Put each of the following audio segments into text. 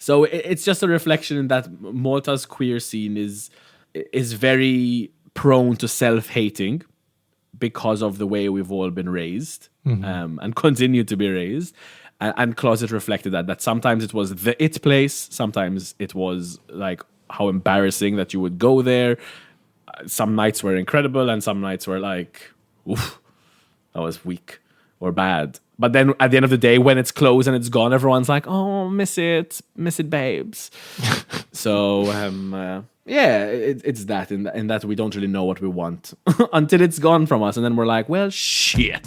So it's just a reflection that Malta's queer scene is very prone to self-hating because of the way we've all been raised and continue to be raised. And Klozet reflected that sometimes it was the it place, sometimes it was like how embarrassing that you would go there. Some nights were incredible and some nights were like, oof, that was weak or bad. But then at the end of the day, when it's closed and it's gone, everyone's like, oh, miss it, babes. So, it's that in that we don't really know what we want until it's gone from us. And then we're like, well, shit.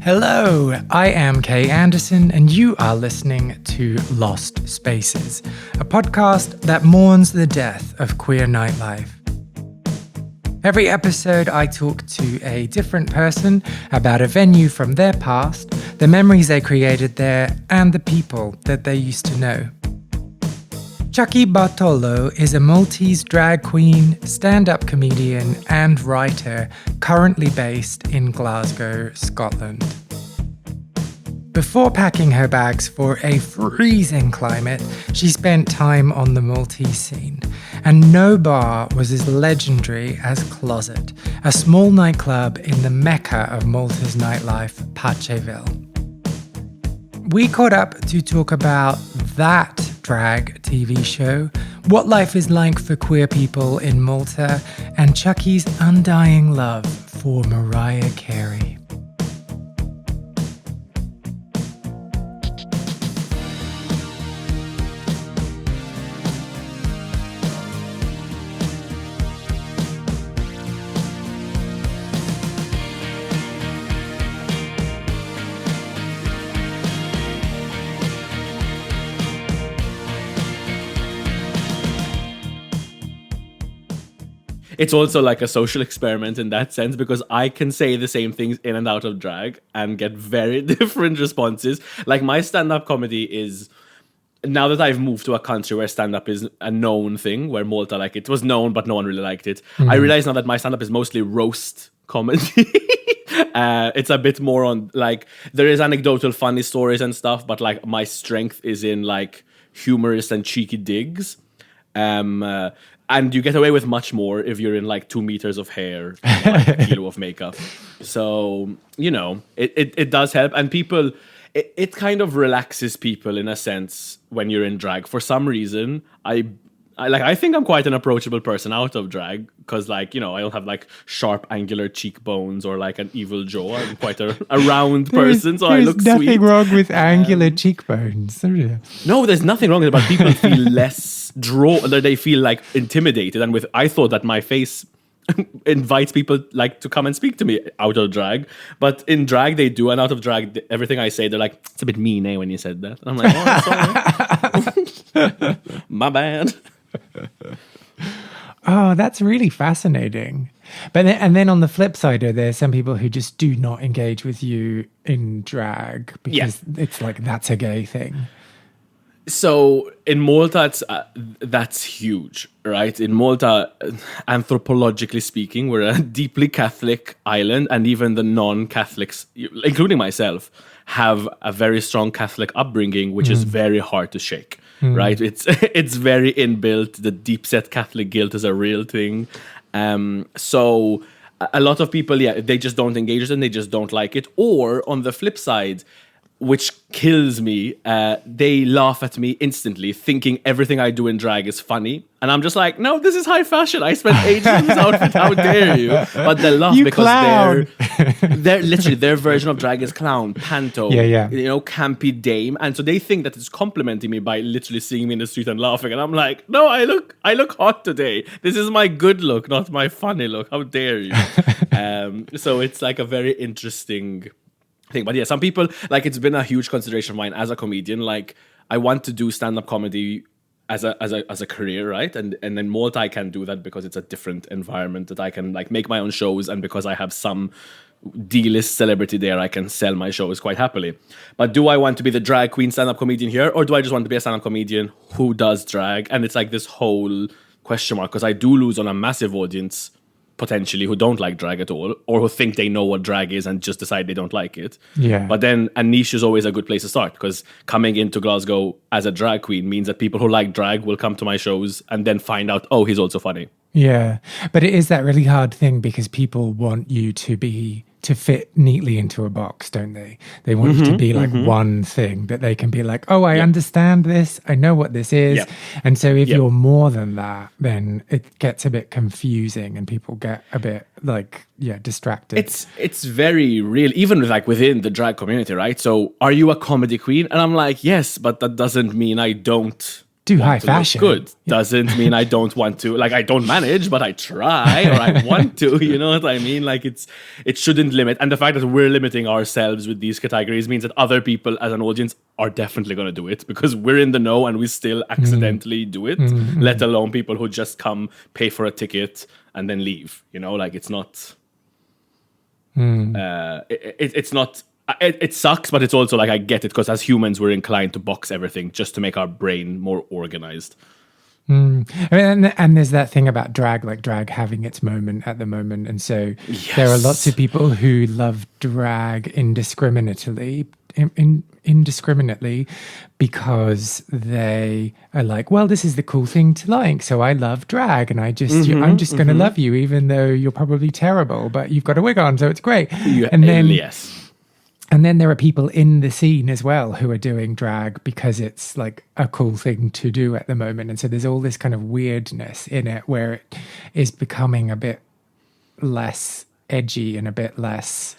Hello, I am Kay Anderson, and you are listening to Lost Spaces, a podcast that mourns the death of queer nightlife. Every episode, I talk to a different person about a venue from their past, the memories they created there, and the people that they used to know. Chucky Bartolo is a Maltese drag queen, stand-up comedian, and writer currently based in Glasgow, Scotland. Before packing her bags for a freezing climate, she spent time on the Maltese scene, and no bar was as legendary as Klozet, a small nightclub in the mecca of Malta's nightlife, Paceville. We caught up to talk about that drag TV show, what life is like for queer people in Malta, and Chucky's undying love for Mariah Carey. It's also like a social experiment in that sense because I can say the same things in and out of drag and get very different responses. Like my stand-up comedy is, now that I've moved to a country where stand-up is a known thing, where Malta, like it was known but no one really liked it. I realize now that my stand-up is mostly roast comedy. It's a bit more on like, there is anecdotal funny stories and stuff, but like my strength is in like humorous and cheeky digs. And you get away with much more if you're in like 2 meters of hair and like a kilo of makeup. So, you know, it does help. And people, it kind of relaxes people in a sense when you're in drag. For some reason, I think I'm quite an approachable person out of drag because, like, you know, I don't have like sharp angular cheekbones or like an evil jaw. I'm quite a round person, so I look sweet. There's nothing wrong with angular cheekbones. No, there's nothing wrong with it, but people feel less they feel like intimidated. And I thought that my face invites people like to come and speak to me out of drag, but in drag they do, and out of drag everything I say they're like, it's a bit mean, when you said that. And I'm like, oh, sorry. My bad. Oh, that's really fascinating. But then on the flip side, are there some people who just do not engage with you in drag because it's like that's a gay thing? So in Malta, that's huge, right? In Malta, anthropologically speaking, we're a deeply Catholic island, and even the non-Catholics, including myself, have a very strong Catholic upbringing, which is very hard to shake, right? It's very inbuilt. The deep-set Catholic guilt is a real thing. So a lot of people, they just don't engage with it and they just don't like it. Or on the flip side, which kills me, they laugh at me instantly, thinking everything I do in drag is funny. And I'm just like, no, this is high fashion. I spent ages in this outfit. How dare you? But they laugh because they're literally, their version of drag is clown, panto, you know, campy dame. And so they think that it's complimenting me by literally seeing me in the street and laughing. And I'm like, no, I look hot today. This is my good look, not my funny look. How dare you? So it's like a very interesting thing. But yeah, some people, like, it's been a huge consideration of mine as a comedian. Like, I want to do stand-up comedy as a career, right? And in Malta I can do that because it's a different environment that I can like make my own shows, and because I have some D-list celebrity there, I can sell my shows quite happily. But do I want to be the drag queen stand-up comedian here, or do I just want to be a stand-up comedian who does drag? And it's like this whole question mark, because I do lose on a massive audience potentially who don't like drag at all, or who think they know what drag is and just decide they don't like it. Yeah. But then a niche is always a good place to start, because coming into Glasgow as a drag queen means that people who like drag will come to my shows and then find out, oh, he's also funny. Yeah. But it is that really hard thing because people want you to fit neatly into a box, don't they? They want you to be like one thing that they can be like, oh, I understand this. I know what this is. Yep. And so if you're more than that, then it gets a bit confusing and people get a bit like, distracted. It's very real, even like within the drag community, right? So are you a comedy queen? And I'm like, yes, but that doesn't mean I don't do want high to fashion. Look good. Doesn't mean I don't want to, like, I don't manage, but I try, or I want to, you know what I mean? Like, it shouldn't limit. And the fact that we're limiting ourselves with these categories means that other people as an audience are definitely going to do it, because we're in the know and we still accidentally do it, let alone people who just come, pay for a ticket and then leave, you know? Like, it's not it's not. It sucks, but it's also like, I get it, because as humans, we're inclined to box everything just to make our brain more organized. And there's that thing about drag, like drag having its moment at the moment. And so there are lots of people who love drag indiscriminately because they are like, well, this is the cool thing to like, so I love drag, and I'm just going to love you, even though you're probably terrible, but you've got a wig on, so it's great. And then there are people in the scene as well who are doing drag because it's like a cool thing to do at the moment. And so there's all this kind of weirdness in it where it is becoming a bit less edgy and a bit less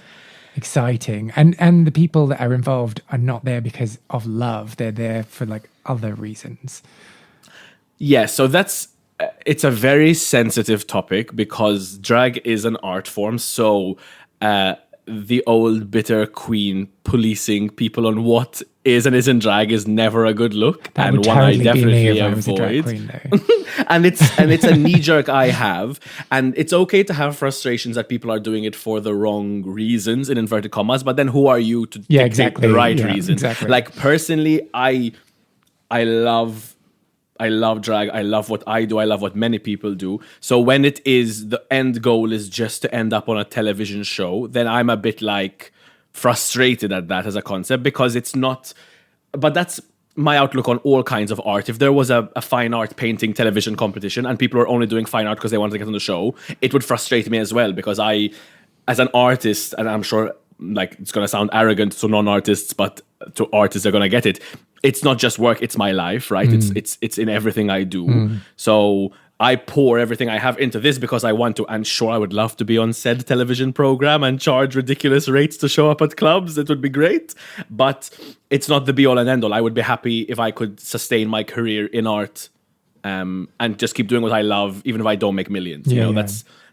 exciting. And the people that are involved are not there because of love. They're there for like other reasons. Yeah, so it's a very sensitive topic because drag is an art form. So the old bitter queen policing people on what is and isn't drag is never a good look, that and would one totally I definitely be me if I was a drag avoid. queen, and it's a knee jerk I have, and it's okay to have frustrations that people are doing it for the wrong reasons, in inverted commas. But then who are you to dictate the right reason? Exactly. Like, personally, I love drag. I love what I do. I love what many people do. So when it is the end goal is just to end up on a television show, then I'm a bit like frustrated at that as a concept, because it's not. But that's my outlook on all kinds of art. If there was a fine art painting television competition and people are only doing fine art because they want to get on the show, it would frustrate me as well, because I, as an artist, and I'm sure like it's going to sound arrogant to non-artists, but to artists, they're going to get it. It's not just work, it's my life, right? It's in everything I do. So I pour everything I have into this because I want to. And sure, I would love to be on said television program and charge ridiculous rates to show up at clubs. It would be great. But it's not the be all and end all. I would be happy if I could sustain my career in art and just keep doing what I love, even if I don't make millions.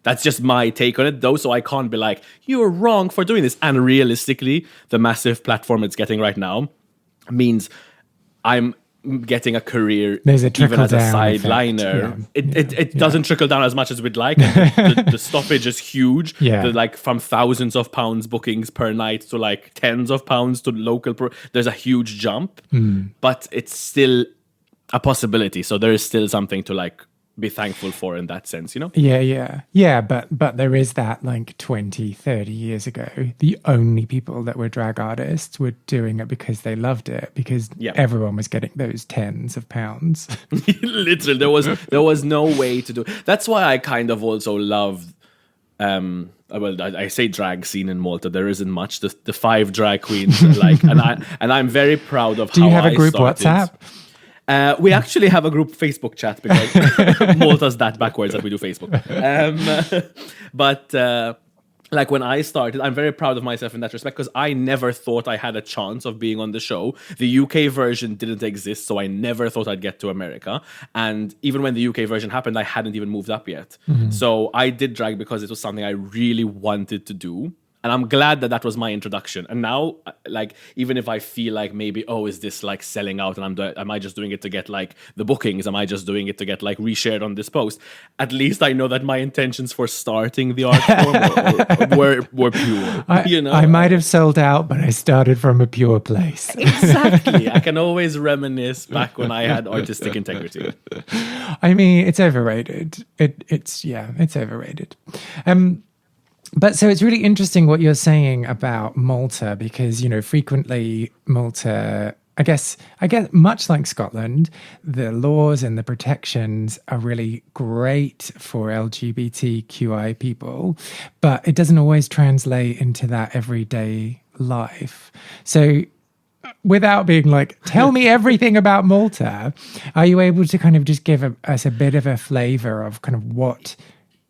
That's just my take on it, though. So I can't be like, you're wrong for doing this. And realistically, the massive platform it's getting right now means I'm getting a career even as a sideliner. It doesn't trickle down as much as we'd like. The stoppage is huge. Like from thousands of pounds bookings per night to like tens of pounds to local. There's a huge jump, but it's still a possibility. So there is still something to like be thankful for in that sense, you know? Yeah, but there is that like 20, 30 years ago, the only people that were drag artists were doing it because they loved it, because everyone was getting those tens of pounds. Literally, there was no way to do. That's why I kind of also love I say drag scene in Malta. There isn't much. The 5 drag queens, like, and I'm very proud of. Do you have a group WhatsApp? We actually have a group Facebook chat because Malta's that backwards that we do Facebook. But like when I started, I'm very proud of myself in that respect, because I never thought I had a chance of being on the show. The UK version didn't exist, so I never thought I'd get to America. And even when the UK version happened, I hadn't even moved up yet. So I did drag because it was something I really wanted to do. And I'm glad that was my introduction. And now, like, even if I feel like maybe, is this like selling out, and am I just doing it to get like the bookings? Am I just doing it to get like reshared on this post? At least I know that my intentions for starting the art form were pure. I might have sold out, but I started from a pure place. Exactly. I can always reminisce back when I had artistic integrity. I mean, it's overrated. It's overrated. But so it's really interesting what you're saying about Malta, because, frequently Malta, I guess much like Scotland, the laws and the protections are really great for LGBTQI people, but it doesn't always translate into that everyday life. So without being like, tell me everything about Malta, are you able to kind of just give us a bit of a flavor of kind of what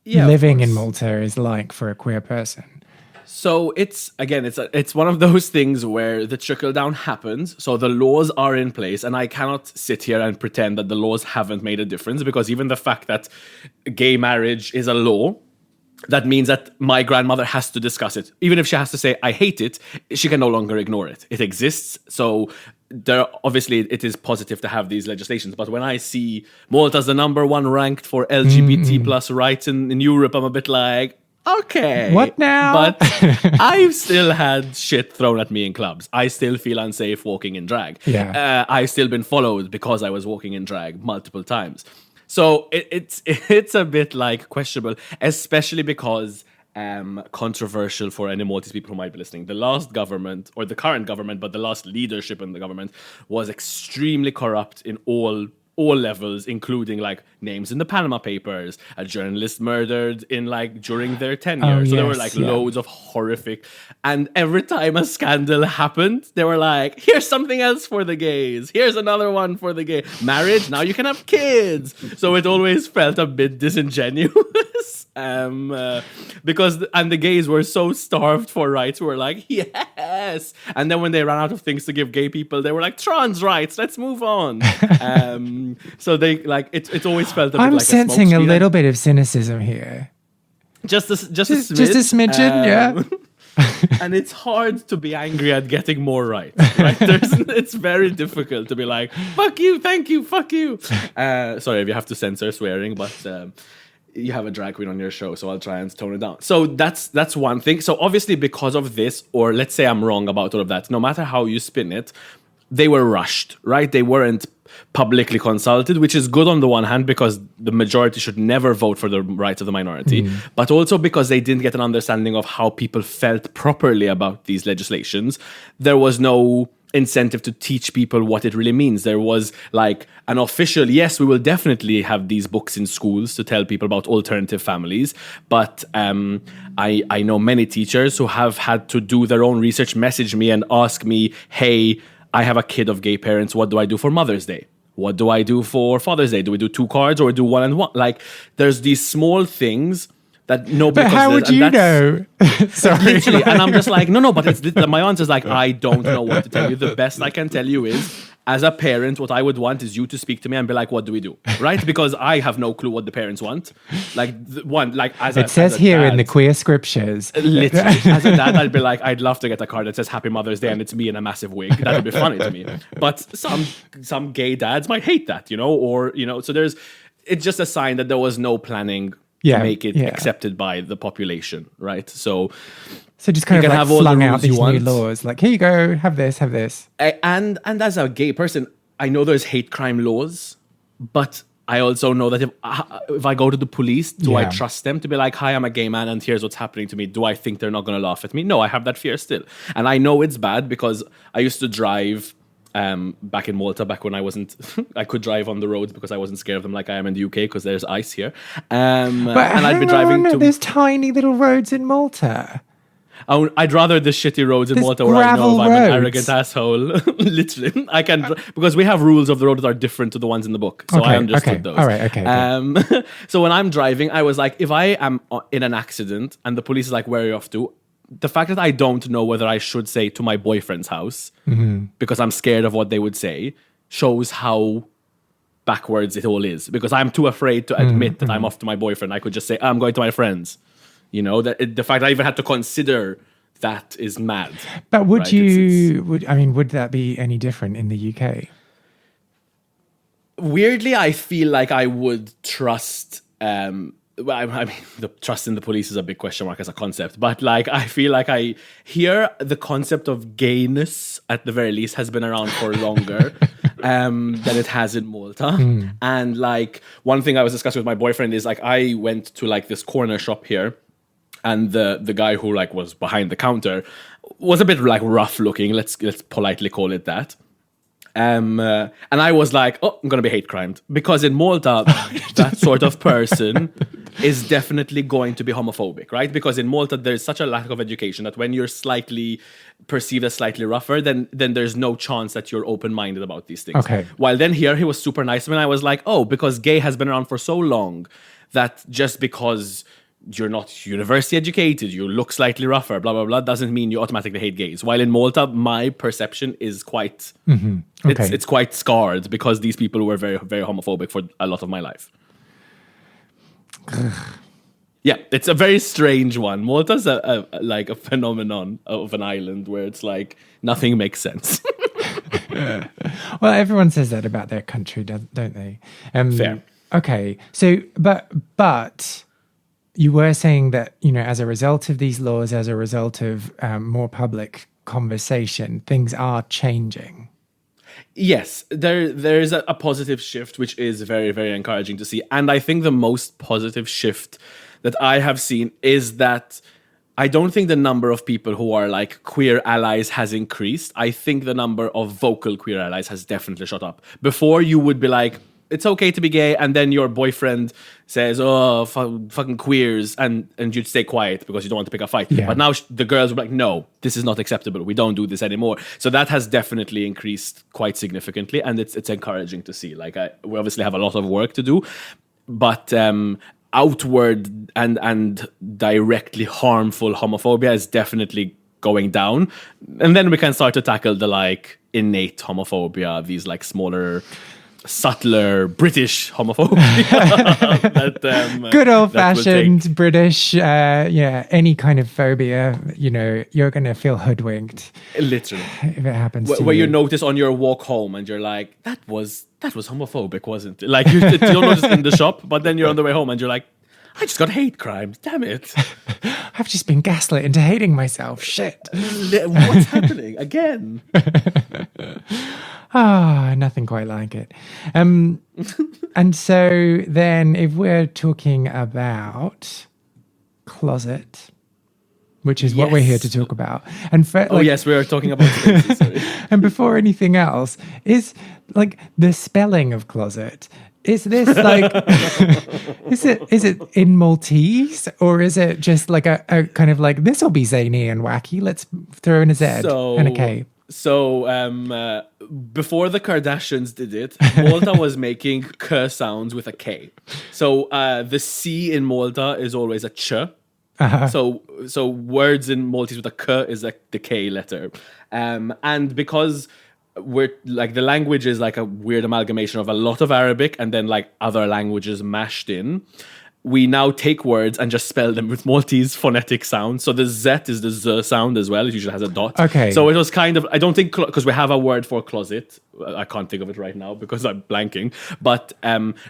living in Malta is like for a queer person? So it's one of those things where the trickle down happens. So the laws are in place, and I cannot sit here and pretend that the laws haven't made a difference, because even the fact that gay marriage is a law, that means that my grandmother has to discuss it. Even if she has to say, I hate it, she can no longer ignore it. It exists. So obviously it is positive to have these legislations. But when I see Malta's the number one ranked for LGBT plus rights in Europe, I'm a bit like, okay. What now? But I've still had shit thrown at me in clubs. I still feel unsafe walking in drag. Yeah. I've still been followed because I was walking in drag multiple times. So it's a bit like questionable, especially because controversial for any Maltese people who might be listening. The last government, or the current government, but the last leadership in the government was extremely corrupt in all levels, including like names in the Panama Papers, a journalist murdered in like during their tenure. So there were like loads of horrific, and every time a scandal happened, they were like, here's something else for the gays. Here's another one for the gay. Marriage, now you can have kids. So it always felt a bit disingenuous. Because the gays were so starved for rights, we were like, yes. And then when they ran out of things to give gay people, they were like, trans rights, let's move on. So they like it always felt a bit I'm like sensing a little bit of cynicism here. Just a smidge. Just a smidgen, yeah. And it's hard to be angry at getting more right? It's very difficult to be like, fuck you, thank you, fuck you. Sorry if you have to censor swearing, but you have a drag queen on your show, so I'll try and tone it down. So that's one thing. So obviously because of this, or let's say I'm wrong about all of that, no matter how you spin it, they were rushed, right? They weren't publicly consulted, which is good on the one hand, because the majority should never vote for the rights of the minority, but also because they didn't get an understanding of how people felt properly about these legislations. There was no incentive to teach people what it really means. There was like an official, yes, we will definitely have these books in schools to tell people about alternative families, but I know many teachers who have had to do their own research, message me and ask me, hey, I have a kid of gay parents, what do I do for Mother's Day? What do I do for Father's Day? Do we do 2 cards or do 1 and 1? Like, there's these small things that nobody. But how would you know? Sorry. Literally, and I'm just like, no, but my answer is like, I don't know what to tell you. The best I can tell you is, as a parent, what I would want is you to speak to me and be like, what do we do? Right? Because I have no clue what the parents want. Like, it says here in the queer scriptures. Literally, as a dad, I'd be like, I'd love to get a card that says Happy Mother's Day and it's me in a massive wig. That would be funny to me. But some gay dads might hate that, or, so it's just a sign that there was no planning to make it accepted by the population, right? So just kind of like flung out these new laws, like, here you go, have this. And as a gay person, I know there's hate crime laws, but I also know that if I go to the police, do I trust them to be like, hi, I'm a gay man and here's what's happening to me? Do I think they're not going to laugh at me? No, I have that fear still. And I know it's bad because I used to drive back in Malta, back when I could drive on the roads because I wasn't scared of them like I am in the UK because there's ice here. And I'd be driving there's tiny little roads in Malta. I'd rather the shitty roads in Malta where I know if I'm an arrogant asshole. Literally, I can, because we have rules of the road that are different to the ones in the book. So I understood those. All right, okay. So when I'm driving, I was like, if I am in an accident and the police is like, where are you off to? The fact that I don't know whether I should say to my boyfriend's house because I'm scared of what they would say shows how backwards it all is, because I'm too afraid to admit that I'm off to my boyfriend. I could just say, I'm going to my friends. The fact I even had to consider that is mad. But would right? would that be any different in the UK? Weirdly, I feel like I would trust. I mean, the trust in the police is a big question mark as a concept, but like I feel like the concept of gayness at the very least has been around for longer than it has in Malta. And like one thing I was discussing with my boyfriend is like I went to like this corner shop here, and the guy who like was behind the counter was a bit like rough looking. Let's politely call it that. And I was like, oh, I'm going to be hate crimed. Because in Malta, that sort of person is definitely going to be homophobic, right? Because in Malta, there's such a lack of education that when you're slightly perceived as slightly rougher, then there's no chance that you're open-minded about these things. Okay. While then here, he was super nice. When I was like, oh, because gay has been around for so long that just because you're not university educated, you look slightly rougher, blah, blah, blah, doesn't mean you automatically hate gays. While in Malta, my perception is quite, it's quite scarred because these people were very, very homophobic for a lot of my life. Yeah, it's a very strange one. Malta's like a phenomenon of an island where it's like nothing makes sense. Well, everyone says that about their country, don't they? Fair. Okay, so, but you were saying that, you know, as a result of these laws, as a result of more public conversation, things are changing. Yes, there's a positive shift, which is very, very encouraging to see. And I think the most positive shift that I have seen is that I don't think the number of people who are like queer allies has increased. I think the number of vocal queer allies has definitely shot up. Before, you would be like, it's okay to be gay, and then your boyfriend says, oh, fucking queers, and you'd stay quiet because you don't want to pick a fight. Yeah. But now the girls were like, no, this is not acceptable. We don't do this anymore. So that has definitely increased quite significantly, and it's encouraging to see. Like, we obviously have a lot of work to do, but outward and directly harmful homophobia is definitely going down. And then we can start to tackle the like innate homophobia, these like smaller, subtler British homophobia. Good old-fashioned British, any kind of phobia, you know, you're going to feel hoodwinked. Literally. If it happens to where you. you notice on your walk home and you're like, that was homophobic, wasn't it? Like, you don't notice in the shop, but then you're on the way home and you're like, I just got hate crimes, damn it. I've just been gaslit into hating myself, shit. What's happening? Again. Nothing quite like it. And so then if we're talking about Klozet, which is what we're here to talk about. And yes, we are talking about spaces, sorry. And before anything else, is like the spelling of Klozet. Is this like, is it in Maltese, or is it just like a kind of like, this will be zany and wacky, let's throw in a Z and a K? So before the Kardashians did it, Malta was making K sounds with a K. So the C in Malta is always a ch. Uh-huh. So words in Maltese with a K is like the K letter. And because we're like, the language is like a weird amalgamation of a lot of Arabic and then like other languages mashed in, we now take words and just spell them with Maltese phonetic sounds. So the Z is the Z sound as well. It usually has a dot. Okay. So it was kind of, I don't think, because we have a word for closet. I can't think of it right now because I'm blanking. But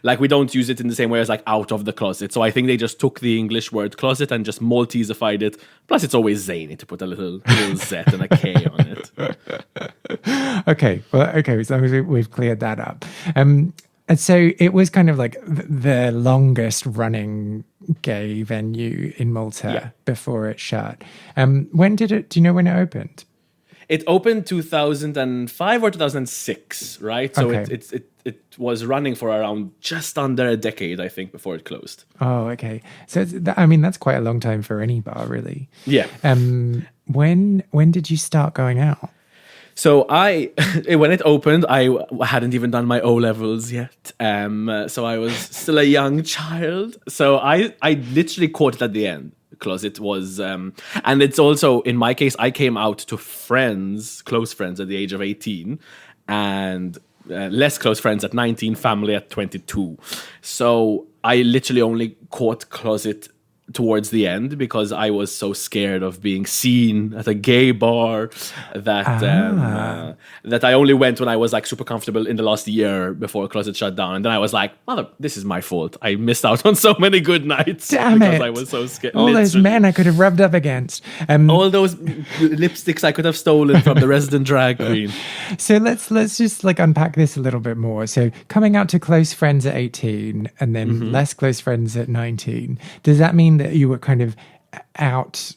like, we don't use it in the same way as like out of the closet. So I think they just took the English word closet and just Malteseified it. Plus, it's always zany to put a little Z and a K on it. Okay. Well, okay. As long as we've cleared that up. And so it was kind of like the longest running gay venue in Malta before it shut. When did it, do you know when it opened? It opened 2005 or 2006, right? So Okay. it was running for around just under a decade, I think, before it closed. Oh, okay. So that's quite a long time for any bar, really. Yeah. When did you start going out? So when it opened, I hadn't even done my O-levels yet. So I was still a young child. So I literally caught it at the end. Klozet was, and it's also, in my case, I came out to friends, close friends at the age of 18, and less close friends at 19, family at 22. So I literally only caught Klozet towards the end because I was so scared of being seen at a gay bar that I only went when I was like super comfortable in the last year before Klozet shut down. And then I was like, mother, this is my fault. I missed out on so many good nights. Damn because it. I was so scared. All those men I could have rubbed up against. All those lipsticks I could have stolen from the resident drag queen. So let's just like unpack this a little bit more. So coming out to close friends at 18 and then less close friends at 19, does that mean that you were kind of out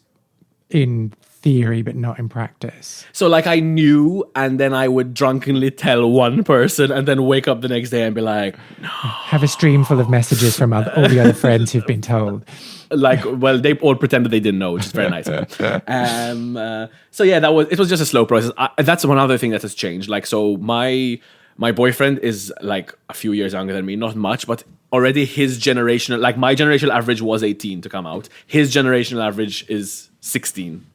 in theory but not in practice? So like I knew, and then I would drunkenly tell one person and then wake up the next day and be like, no. Have a stream full of messages from all the other friends who've been told. Like, well, they all pretended they didn't know, which is very nice. So yeah, it was just a slow process. That's one other thing that has changed. Like, so my boyfriend is like a few years younger than me, not much, but already his generational, like my generational average was 18 to come out. His generational average was 16.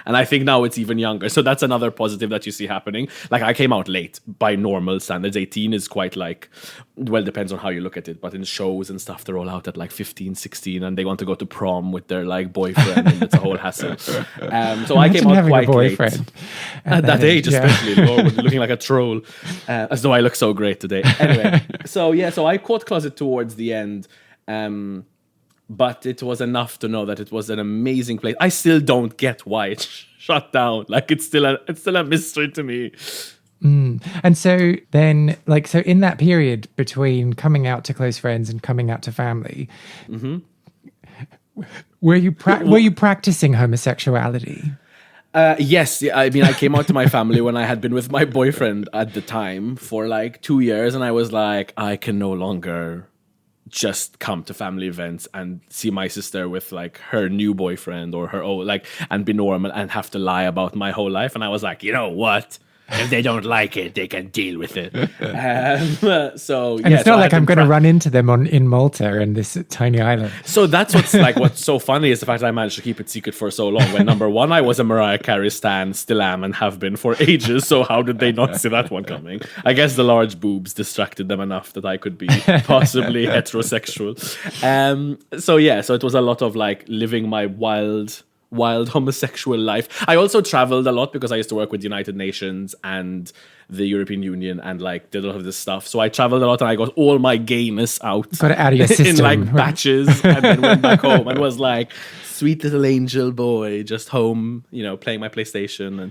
And I think now it's even younger. So that's another positive that you see happening. Like I came out late by normal standards. 18 is quite like, well, depends on how you look at it. But in shows and stuff, they're all out at like 15, 16 and they want to go to prom with their like boyfriend and it's a whole hassle. So I came out quite late. At that age, especially, Lord, looking like a troll. As though I look so great today. Anyway, so I caught Klozet towards the end. But it was enough to know that it was an amazing place. I still don't get why it shut down. Like it's still a mystery to me. And so then, like, so in that period between coming out to close friends and coming out to family, were you practicing homosexuality? Yes. I mean, I came out to my family when I had been with my boyfriend at the time for like 2 years, and I was like, I can no longer just come to family events and see my sister with like her new boyfriend or her old, like, and be normal and have to lie about my whole life. And I was like, you know what? If they don't like it, they can deal with it. It's not like I'm going to run into them in Malta in this tiny island. So that's what's so funny is the fact that I managed to keep it secret for so long. When number one, I was a Mariah Carey stan, still am, and have been for ages. So how did they not see that one coming? I guess the large boobs distracted them enough that I could be possibly heterosexual. So it was a lot of like living my wild homosexual life. I also traveled a lot because I used to work with the United Nations and the European Union and like did a lot of this stuff. So I traveled a lot and I got all my gayness out. Got it out of your system. In like batches and then went back home and was like sweet little angel boy just home, playing my PlayStation.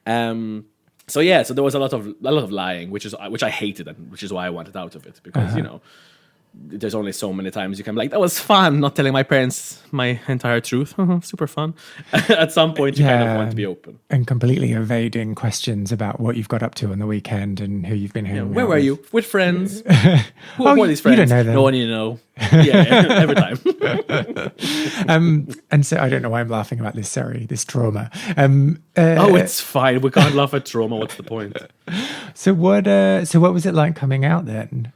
And so there was a lot of lying, which I hated and which is why I wanted out of it because there's only so many times you can be like, that was fun, not telling my parents my entire truth. Super fun. At some point, you kind of want to be open. And completely evading questions about what you've got up to on the weekend and who you've been hanging out where were you? With friends. Who are these friends? You don't know them. No one you know. Every time. And so I don't know why I'm laughing about this, sorry, this trauma. It's fine. We can't laugh at trauma. What's the point? So what was it like coming out then?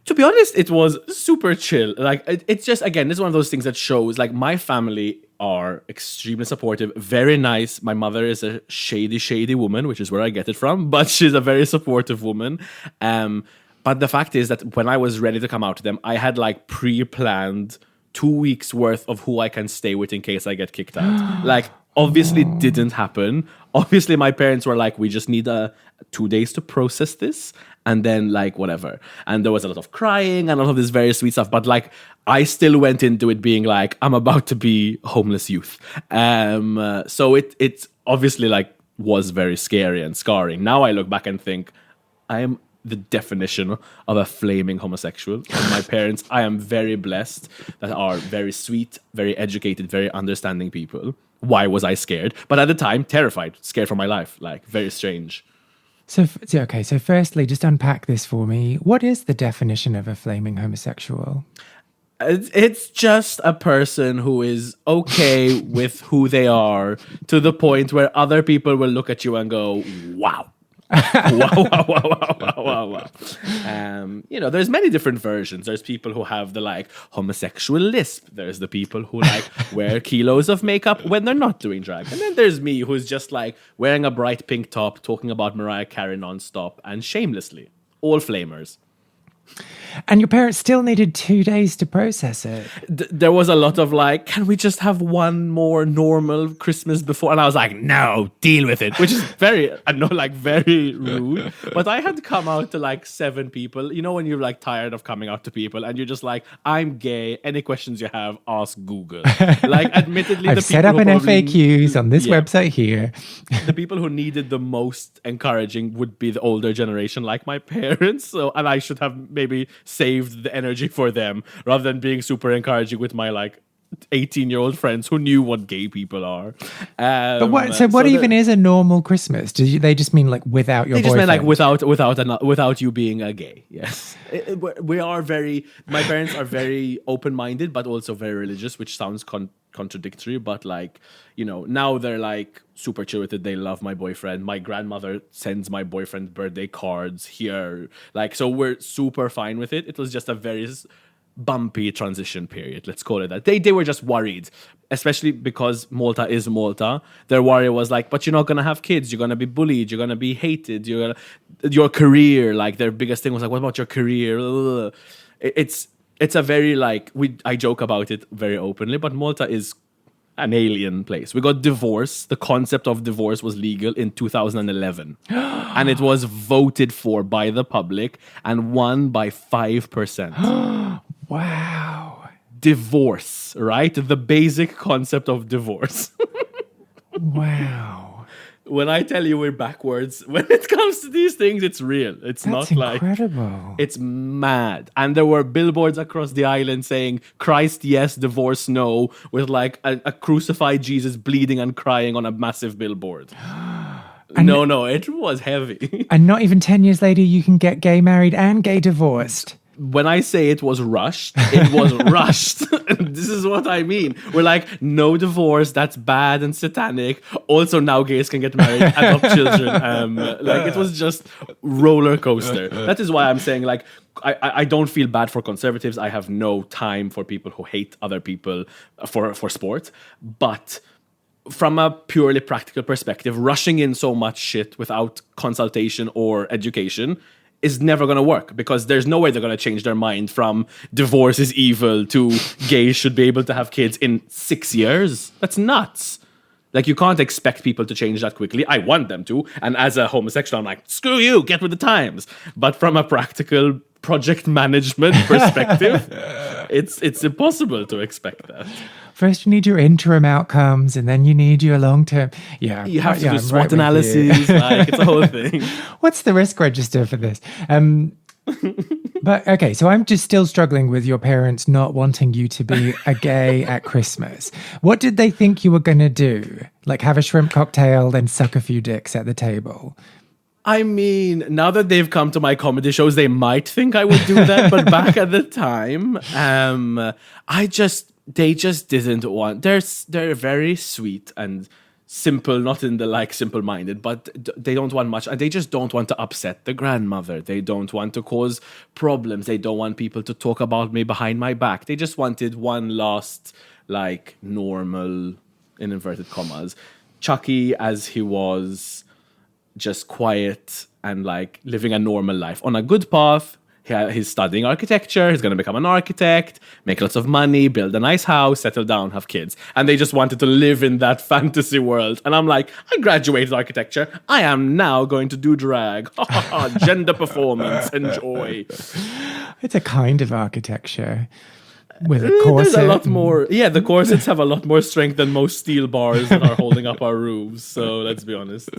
To be honest, it was super chill. Like, it's just, again, this is one of those things that shows, like, my family are extremely supportive, very nice. My mother is a shady woman, which is where I get it from, but she's a very supportive woman. But the fact is that when I was ready to come out to them, I had, like, pre-planned 2 weeks worth of who I can stay with in case I get kicked out. Like, obviously didn't happen. Obviously, my parents were like, we just need 2 days to process this. And then, like, whatever. And there was a lot of crying and all of this very sweet stuff. But, like, I still went into it being like, I'm about to be homeless youth. So it obviously, like, was very scary and scarring. Now I look back and think, I am the definition of a flaming homosexual. And my parents, I am very blessed that are very sweet, very educated, very understanding people. Why was I scared? But at the time, terrified, scared for my life. Like, very strange. So firstly, just unpack this for me. What is the definition of a flaming homosexual? It's just a person who is okay with who they are to the point where other people will look at you and go, wow. wow. There's many different versions. There's people who have the like homosexual lisp. There's the people who like wear kilos of makeup when they're not doing drag. And then there's me who's just like wearing a bright pink top, talking about Mariah Carey nonstop and shamelessly. All flamers. And your parents still needed 2 days to process it. There was a lot of like, can we just have one more normal Christmas before? And I was like, no, deal with it, which is very, I know, like very rude. But I had come out to like 7 people. You know, when you're like tired of coming out to people and you're just like, I'm gay. Any questions you have, ask Google. Like, admittedly, I've set up an FAQs on this website here. The people who needed the most encouraging would be the older generation, like my parents. So, and I should have maybe saved the energy for them rather than being super encouraging with my like 18-year-old friends who knew what gay people are. But what even is a normal Christmas? They just mean like without your boyfriend? They just mean like without you being a gay. Yes. My parents are very open-minded, but also very religious, which sounds contradictory, but like, you know, now they're like super chill with it. They love my boyfriend. My grandmother sends my boyfriend birthday cards here. Like, so we're super fine with it. It was just a very bumpy transition period, let's call it that. They were just worried, especially because Malta is Malta. Their worry was like, but you're not gonna have kids, you're gonna be bullied, you're gonna be hated, your career, like their biggest thing was like, what about your career? Ugh. It's a very like, I joke about it very openly, but Malta is an alien place. We got divorce. The concept of divorce was legal in 2011. And it was voted for by the public and won by 5%. Wow. Divorce, right? The basic concept of divorce. Wow. When I tell you we're backwards, when it comes to these things, it's real. It's That's not like... incredible. It's mad. And there were billboards across the island saying, Christ, yes, divorce, no, with like a crucified Jesus bleeding and crying on a massive billboard. No, it was heavy. And not even 10 years later, you can get gay married and gay divorced. When I say it was rushed, it was rushed. This is what I mean. We're like, no divorce, that's bad and satanic. Also, now gays can get married, adopt children. Like, it was just roller coaster. That is why I'm saying, like, I don't feel bad for conservatives. I have no time for people who hate other people for sport. But from a purely practical perspective, rushing in so much shit without consultation or education is never going to work, because there's no way they're going to change their mind from divorce is evil to gays should be able to have kids in 6 years. That's nuts. Like, you can't expect people to change that quickly. I want them to. And as a homosexual, I'm like, screw you, get with the times. But from a practical project management perspective, it's impossible to expect that. First, you need your interim outcomes, and then you need your long-term. Yeah, you have to do SWOT analysis. Like, it's a whole thing. What's the risk register for this? But okay, so I'm just still struggling with your parents not wanting you to be a gay at Christmas. What did they think you were going to do? Like, have a shrimp cocktail, then suck a few dicks at the table? I mean, now that they've come to my comedy shows, they might think I would do that. But back at the time, they just didn't want. They're very sweet and simple, not in the like simple-minded, but they don't want much, and they just don't want to upset the grandmother. They don't want to cause problems. They don't want people to talk about me behind my back. They just wanted one last like normal, in inverted commas, Chucky as he was, just quiet and like living a normal life on a good path. He's studying architecture. He's going to become an architect, make lots of money, build a nice house, settle down, have kids. And they just wanted to live in that fantasy world. And I'm like, I graduated architecture. I am now going to do drag. Gender performance. Enjoy. It's a kind of architecture. With a corset. There's a lot more. Yeah, the corsets have a lot more strength than most steel bars that are holding up our roofs. So let's be honest.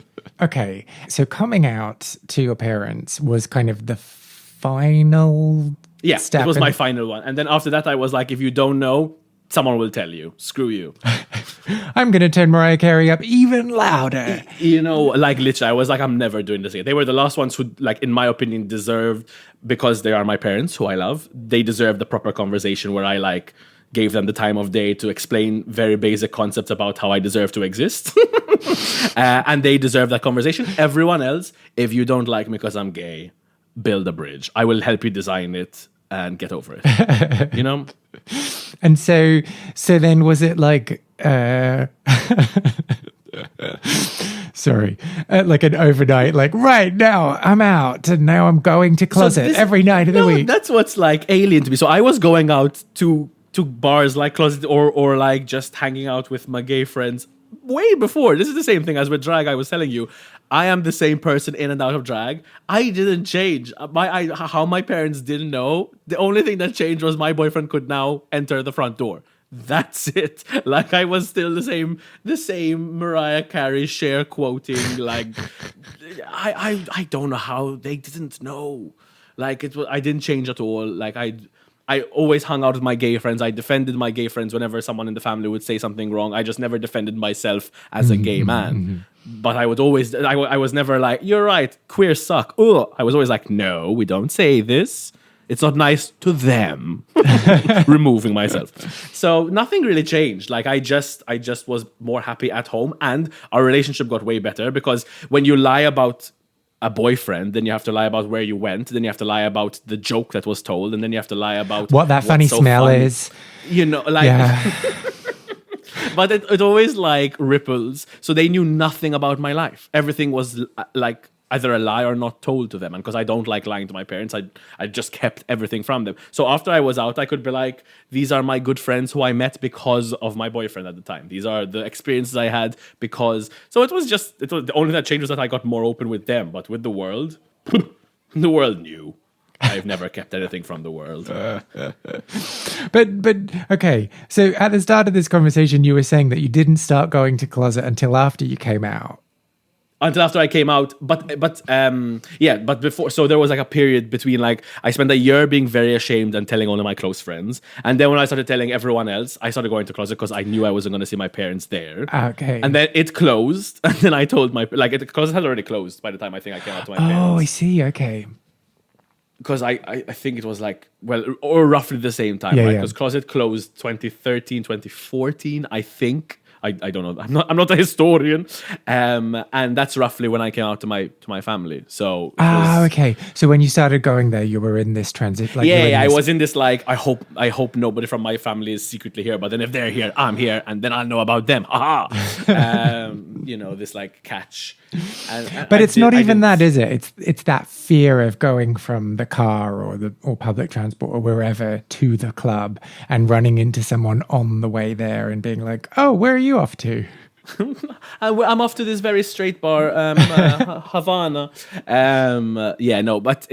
Okay. So coming out to your parents was kind of the final step. It was my final one. And then after that, I was like, if you don't know, someone will tell you. Screw you. I'm going to turn Mariah Carey up even louder. You know, like literally, I was like, I'm never doing this again. They were the last ones who, like, in my opinion, deserved, because they are my parents, who I love, they deserve the proper conversation where I, like, gave them the time of day to explain very basic concepts about how I deserve to exist. And they deserve that conversation. Everyone else, if you don't like me because I'm gay, build a bridge. I will help you design it and get over it. You know? And so Sorry. Like an overnight, like, right now I'm out and now I'm going to Klozet every night of the week. That's what's like alien to me. So I was going out to bars like Klozet or like just hanging out with my gay friends way before. This is the same thing as with drag. I was telling you, I am the same person in and out of drag. I didn't change. How my parents didn't know. The only thing that changed was my boyfriend could now enter the front door. That's it. Like I was still the same Mariah Carey share quoting. Like I don't know how they didn't know. Like I didn't change at all. Like I always hung out with my gay friends. I defended my gay friends whenever someone in the family would say something wrong. I just never defended myself as a gay man. But I was never like, you're right, queers suck. Ugh. I was always like, no, we don't say this. It's not nice to them. Removing myself. So nothing really changed. Like I just was more happy at home, and our relationship got way better because when you lie about a boyfriend, then you have to lie about where you went, then you have to lie about the joke that was told, and then you have to lie about what that funny smell is. You know, like yeah. But it always like ripples. So they knew nothing about my life. Everything was like either a lie or not told to them. And because I don't like lying to my parents, I just kept everything from them. So after I was out, I could be like, these are my good friends who I met because of my boyfriend at the time. These are the experiences I had because... So it was the only thing that changed was that I got more open with them. But with the world, the world knew. I've never kept anything from the world. But okay, so at the start of this conversation, you were saying that you didn't start going to Klozet until after you came out. Until after I came out, but before, so there was like a period between like I spent a year being very ashamed and telling only my close friends, and then when I started telling everyone else, I started going to Klozet because I knew I wasn't going to see my parents there. Okay, and then it closed, and then I told Klozet had already closed by the time I think I came out to my parents. Oh, I see. Okay, because I think it was like or roughly the same time, right? Because Klozet closed 2013, 2014, I think. I don't know. I'm not a historian, and that's roughly when I came out to my family. So okay. So when you started going there, you were in this transit. Like I was in this like I hope nobody from my family is secretly here. But then if they're here, I'm here, and then I'll know about them. This like catch. But it's not even that, is it? It's that fear of going from the car or public transport or wherever to the club and running into someone on the way there and being like, "Oh, where are you off to?" I'm off to this very straight bar, Havana. But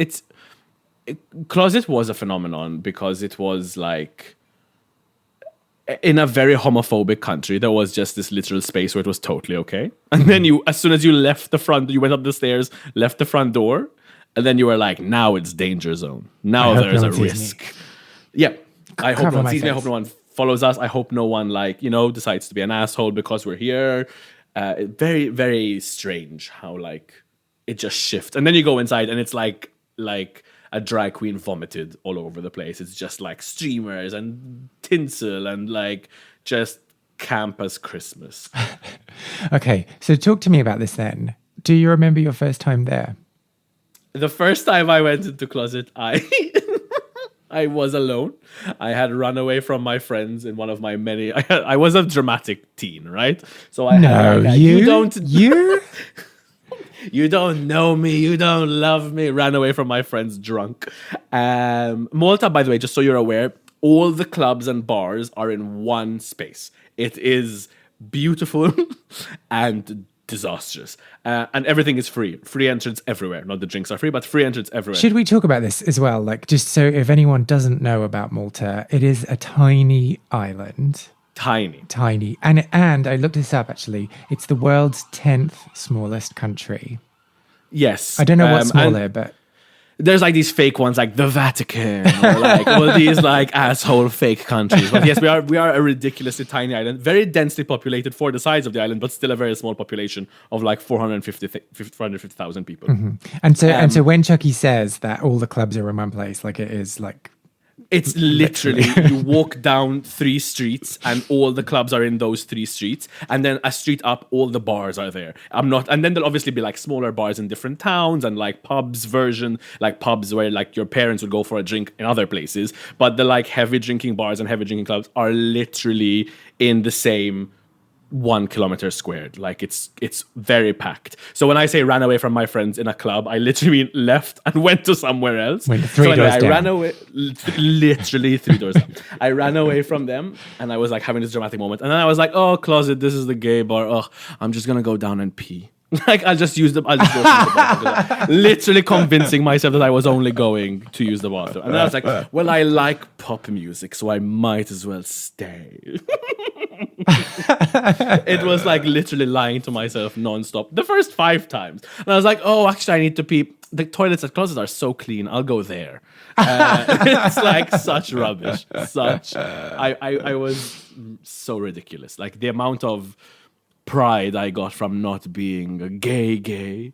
Klozet was a phenomenon because it was like in a very homophobic country, there was just this literal space where it was totally okay. And then as soon as you left you went up the stairs, left the front door, and then you were like, now it's danger zone. Now there's a risk. Yeah. I hope no one sees me. I hope no one follows us. I hope no one decides to be an asshole because we're here. Very, very strange how like it just shifts. And then you go inside and it's like a drag queen vomited all over the place. It's just like streamers and tinsel and like just camp as Christmas. Okay, so talk to me about this then. Do you remember your first time there? The first time I went into Klozet, I was alone. I had run away from my friends in one of my many... I was a dramatic teen, right? So you don't know me. You don't love me. Ran away from my friends drunk. Malta, by the way, just so you're aware, all the clubs and bars are in one space. It is beautiful and disastrous. And everything is free. Free entrance everywhere. Not the drinks are free, but free entrance everywhere. Should we talk about this as well? Like, just so if anyone doesn't know about Malta, it is a tiny island. Tiny. And I looked this up, actually. It's the world's 10th smallest country. Yes. I don't know what's smaller, but... There's like these fake ones like the Vatican or like all these like asshole fake countries. But yes, we are a ridiculously tiny island, very densely populated for the size of the island, but still a very small population of like 450,000 people. Mm-hmm. And so when Chucky says that all the clubs are in one place, like it is like... It's literally you walk down 3 streets and all the clubs are in those 3 streets, and then a street up all the bars are there. And then there'll obviously be like smaller bars in different towns and like pubs where like your parents would go for a drink in other places, but the like heavy drinking bars and heavy drinking clubs are literally in the same 1 kilometer squared. Like it's very packed. So when I say ran away from my friends in a club, I literally mean left and went to somewhere else. Went 3 doors I down. ran away, literally 3 doors down. I ran away from them, and I was like having this dramatic moment. And then I was like, oh, Klozet, this is the gay bar. Oh, I'm just gonna go down and pee. Like I'll just go to the bathroom. Literally convincing myself that I was only going to use the bathroom. And then I was like, well, I like pop music, so I might as well stay. It was like literally lying to myself nonstop the first 5 times. And I was like, oh, actually, I need to pee. The toilets at Klozet are so clean. I'll go there. It's like such rubbish. I was so ridiculous. Like the amount of pride I got from not being a gay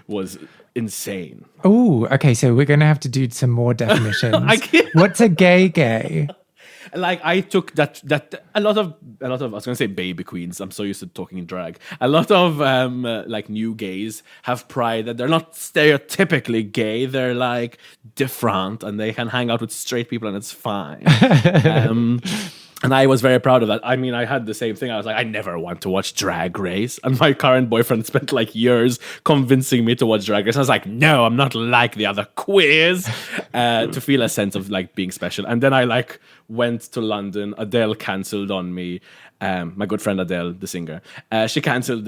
was insane. Oh, okay. So we're going to have to do some more definitions. What's a gay? Like I took that a lot of I was going to say baby queens. I'm so used to talking in drag. A lot of like new gays have pride that they're not stereotypically gay. They're like different, and they can hang out with straight people, and it's fine. And I was very proud of that. I mean, I had the same thing. I was like, I never want to watch Drag Race. And my current boyfriend spent like years convincing me to watch Drag Race. I was like, no, I'm not like the other queers, to feel a sense of like being special. And then I like went to London. Adele cancelled on me. My good friend Adele, the singer, she cancelled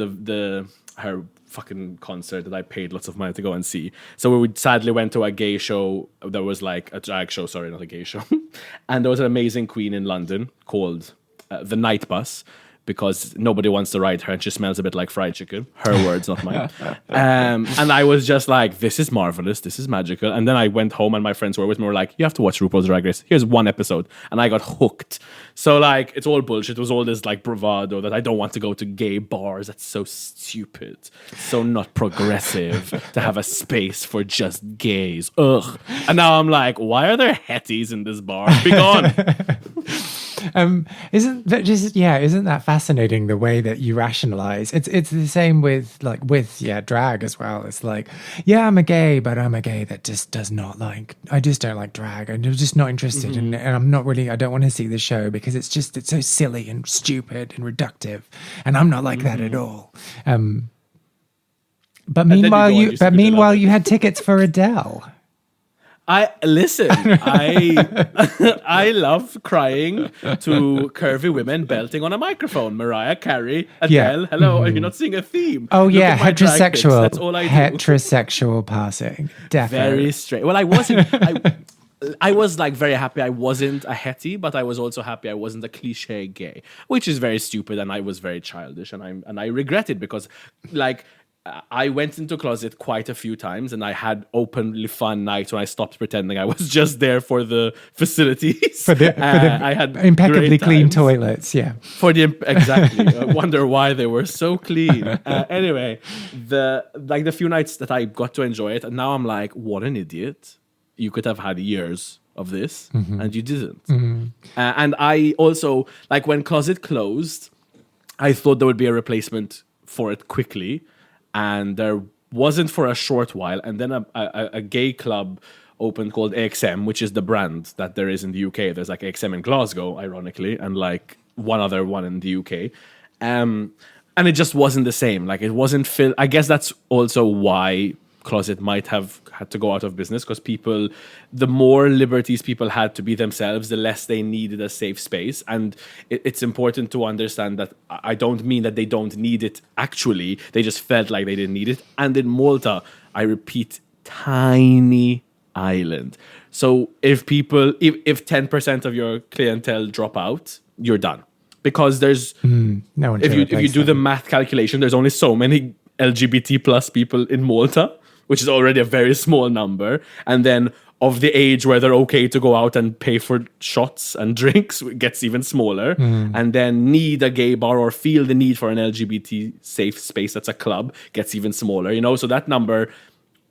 her fucking concert that I paid lots of money to go and see. So we sadly went to a gay show. There was like a drag show, sorry, not a gay show. And there was an amazing queen in London called the Night Bus, because nobody wants to ride her and she smells a bit like fried chicken. Her words, not mine. And I was just like, this is marvelous. This is magical. And then I went home and my friends were with me, were like, you have to watch RuPaul's Drag Race. Here's 1 episode. And I got hooked. So like, it's all bullshit. It was all this like bravado that I don't want to go to gay bars. That's so stupid. So not progressive to have a space for just gays. Ugh. And now I'm like, why are there hetties in this bar? Be gone. Isn't that fascinating, the way that you rationalize? It's the same with drag as well. It's like, yeah, I'm a gay, but I'm a gay that just does not like, I just don't like drag, and I'm just not interested, and I'm not really, I don't want to see the show because it's so silly and stupid and reductive, and I'm not like that at all. But meanwhile you had tickets for Adele. I love crying to curvy women belting on a microphone. Mariah Carey, Adele. Hello, are you not seeing a theme? Oh yeah, heterosexual. That's all I do. Heterosexual passing, definitely. Very straight. Well, I wasn't. I was like very happy I wasn't a hetty, but I was also happy I wasn't a cliche gay, which is very stupid, and I was very childish, and I regret it, because like, I went into Klozet quite a few times, and I had openly fun nights when I stopped pretending I was just there for the facilities. For the I had impeccably clean toilets, yeah. Exactly. I wonder why they were so clean. Anyway, the few nights that I got to enjoy it, and now I'm like, what an idiot! You could have had years of this, and you didn't. And I also, like, when Klozet closed, I thought there would be a replacement for it quickly. And there wasn't for a short while. And then a gay club opened called AXM, which is the brand that there is in the UK. There's like AXM in Glasgow, ironically, and like one other one in the UK. And it just wasn't the same. Like, it wasn't filled. I guess that's also why Klozet might have had to go out of business, because the more liberties people had to be themselves, the less they needed a safe space. And it's important to understand that I don't mean that they don't need it actually, they just felt like they didn't need it. And in Malta, I repeat, tiny island. So if 10% of your clientele drop out, you're done. Because there's no one. If you do the math calculation, there's only so many LGBT plus people in Malta, which is already a very small number. And then of the age where they're okay to go out and pay for shots and drinks, it gets even smaller. And then need a gay bar or feel the need for an LGBT safe space that's a club gets even smaller, you know? So that number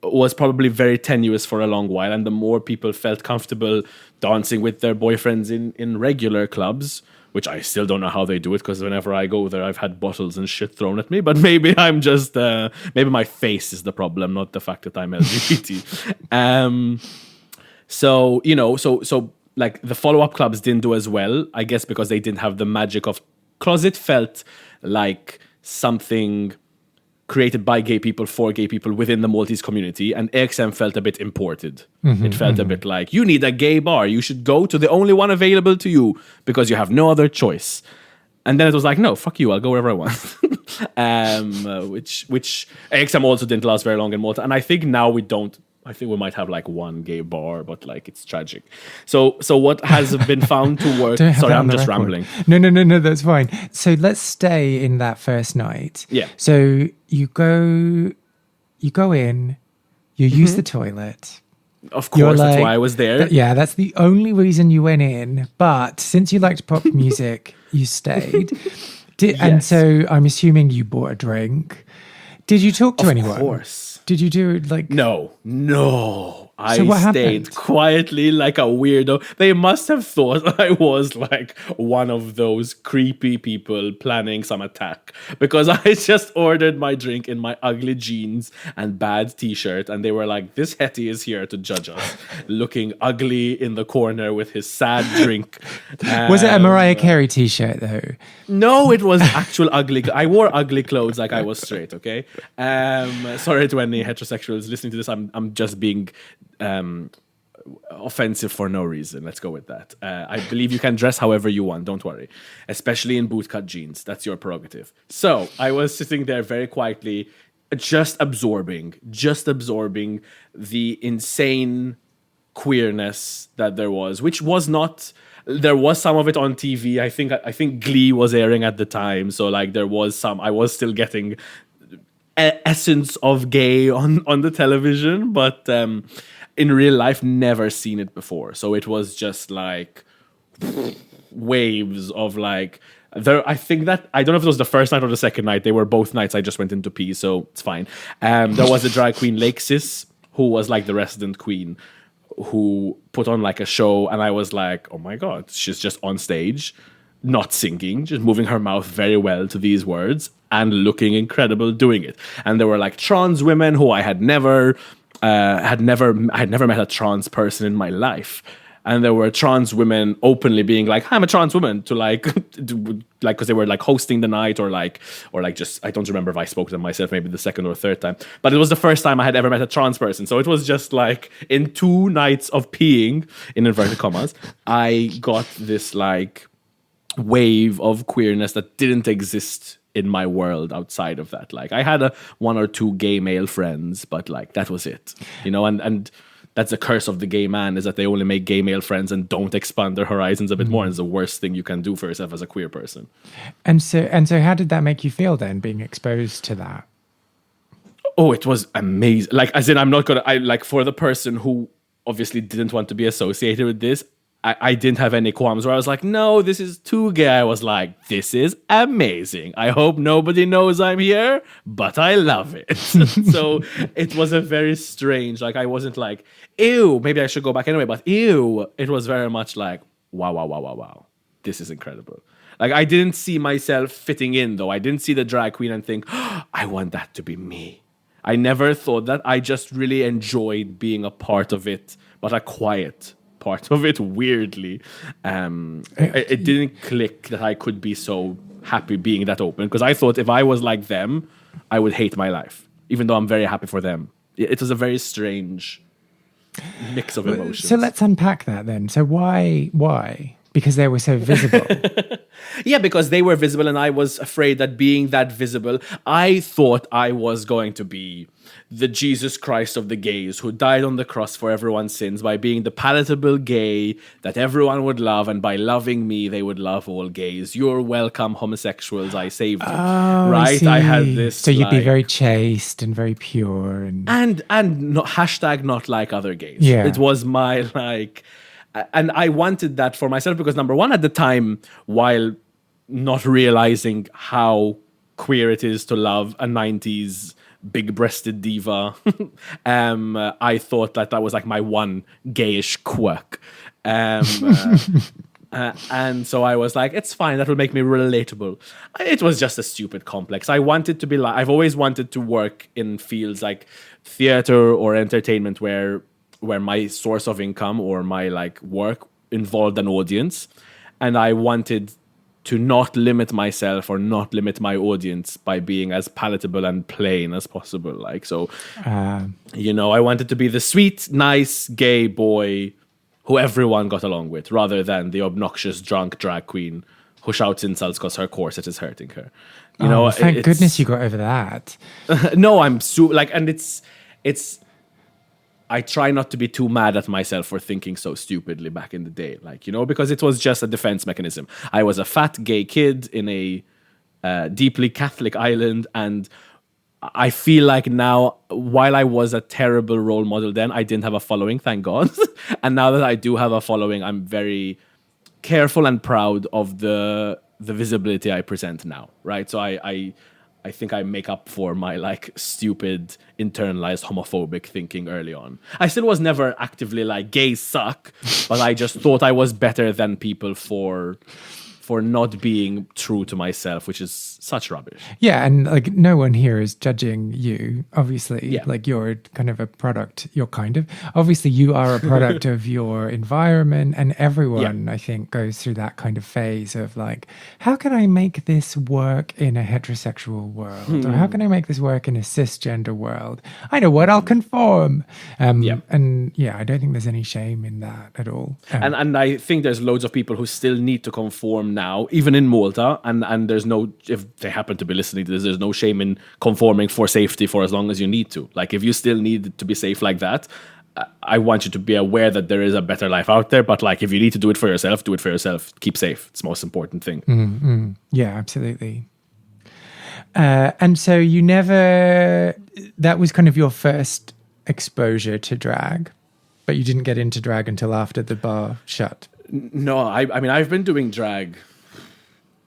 was probably very tenuous for a long while. And the more people felt comfortable dancing with their boyfriends in regular clubs, which I still don't know how they do it, because whenever I go there, I've had bottles and shit thrown at me. But maybe I'm just, maybe my face is the problem, not the fact that I'm LGBT. So like the follow-up clubs didn't do as well, I guess, because they didn't have the magic of Klozet felt like something created by gay people for gay people within the Maltese community, and AXM felt a bit imported. It felt a bit like, you need a gay bar, you should go to the only one available to you because you have no other choice. And then it was like, no, fuck you, I'll go wherever I want. Which AXM also didn't last very long in Malta. And I think now we might have like one gay bar, but like it's tragic. So what has been found to work? Sorry, I'm just rambling. No, that's fine. So let's stay in that first night. Yeah. So you go in, you use the toilet. Of course, that's why I was there. That's the only reason you went in. But since you liked pop music, you stayed. And so I'm assuming you bought a drink. Did you talk to anyone? Of course. Did you do like... No. I what stayed happened? Quietly like a weirdo. They must have thought I was like one of those creepy people planning some attack, because I just ordered my drink in my ugly jeans and bad t-shirt, and they were like, this Hetty is here to judge us, looking ugly in the corner with his sad drink. Was it a Mariah Carey t-shirt though? No, it was actual ugly. I wore ugly clothes like I was straight, okay? Sorry to any heterosexuals listening to this. I'm just being offensive for no reason. Let's go with that. I believe you can dress however you want, don't worry. Especially in bootcut jeans. That's your prerogative. So I was sitting there very quietly, just absorbing the insane queerness that there was, which was not... There was some of it on TV. I think Glee was airing at the time, so like there was some... I was still getting essence of gay on the television, but in real life, never seen it before. So it was just like waves of like... I think that... I don't know if it was the first night or the second night. They were both nights I just went in to pee, so it's fine. There was a drag queen, Lakesys, who was like the resident queen, who put on like a show, and I was like, oh my god, she's just on stage, not singing, just moving her mouth very well to these words and looking incredible doing it. And there were like trans women who I had never met a trans person in my life. And there were trans women openly being like, I'm a trans woman, to like, because they were like hosting the night or just, I don't remember if I spoke to them myself, maybe the second or third time. But it was the first time I had ever met a trans person. So it was just like, in 2 nights of peeing, in inverted commas, I got this like wave of queerness that didn't exist in my world outside of that. Like I had 1 or 2 gay male friends, but like that was it, you know, and that's the curse of the gay man, is that they only make gay male friends and don't expand their horizons a bit more. And it's the worst thing you can do for yourself as a queer person. And so how did that make you feel then, being exposed to that? Oh, it was amazing. Like, as in, for the person who obviously didn't want to be associated with this, I didn't have any qualms where I was like, no, this is too gay. I was like, this is amazing. I hope nobody knows I'm here, but I love it. So it was a very strange, like, I wasn't like, ew, maybe I should go back anyway, but ew. It was very much like, wow. This is incredible. Like, I didn't see myself fitting in, though. I didn't see the drag queen and think, I want that to be me. I never thought that. I just really enjoyed being a part of it, but a quiet part of it, weirdly. It didn't click that I could be so happy being that open, because I thought if I was like them, I would hate my life, even though I'm very happy for them. It was a very strange mix of emotions. So let's unpack that then. So why? Because they were so visible. Yeah, because they were visible, and I was afraid that being that visible, I thought I was going to be the Jesus Christ of the gays, who died on the cross for everyone's sins by being the palatable gay that everyone would love, and by loving me, they would love all gays. You're welcome, homosexuals, I saved you. Oh, right? I had this. So you'd be very chaste and very pure, and not, hashtag not like other gays. Yeah. It was my like... And I wanted that for myself because, number one, at the time, while not realizing how queer it is to love a 90s big-breasted diva, I thought that was like my one gayish quirk. And so I was like, it's fine, that will make me relatable. It was just a stupid complex. I wanted to be like... I've always wanted to work in fields like theater or entertainment where my source of income or my like work involved an audience, and I wanted to not limit myself or not limit my audience by being as palatable and plain as possible. Like, so, you know, I wanted to be the sweet, nice, gay boy who everyone got along with, rather than the obnoxious, drunk drag queen who shouts insults because her corset is hurting her. You know, thank goodness you got over that. No, I'm and it's. I try not to be too mad at myself for thinking so stupidly back in the day, like, you know, because it was just a defense mechanism. I was a fat gay kid in a deeply Catholic island, and I feel like now, while I was a terrible role model then, I didn't have a following, thank God. And now that I do have a following, I'm very careful and proud of the visibility I present now, right? So I think I make up for my like stupid internalized homophobic thinking early on. I still was never actively like gays suck, but I just thought I was better than people for not being true to myself, which is such rubbish. Yeah, and like no one here is judging you, obviously. Yeah. Like you're kind of a product, obviously you are a product of your environment, and everyone, I think, goes through that kind of phase of like, how can I make this work in a heterosexual world? Or how can I make this work in a cisgender world? I know what, I'll conform. And yeah, I don't think there's any shame in that at all. And I think there's loads of people who still need to conform now, even in Malta, and there's no, if they happen to be listening to this, there's no shame in conforming for safety for as long as you need to. Like, if you still need to be safe like that, I want you to be aware that there is a better life out there, but like, if you need to do it for yourself, do it for yourself. Keep safe. It's the most important thing. Yeah, absolutely. And so that was kind of your first exposure to drag, but you didn't get into drag until after the bar shut. No, I mean, I've been doing drag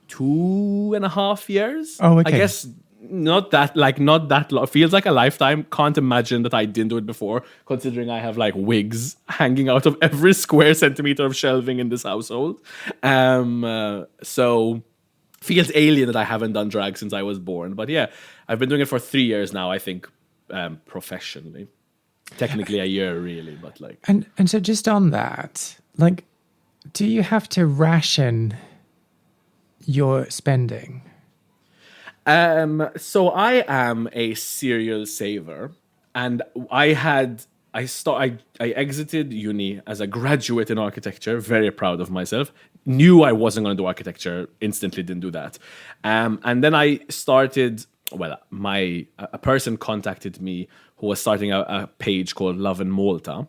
2.5 years. Oh, okay. I guess not that long. Feels like a lifetime. Can't imagine that I didn't do it before, considering I have like wigs hanging out of every square centimeter of shelving in this household. So feels alien that I haven't done drag since I was born. But yeah, I've been doing it for 3 years now, I think, professionally. Technically a year, really, but like. And so just on that, like, do you have to ration your spending? So I am a serial saver, and I exited uni as a graduate in architecture, very proud of myself. Knew I wasn't going to do architecture, instantly didn't do that. And then I started, a person contacted me who was starting a page called Love in Malta.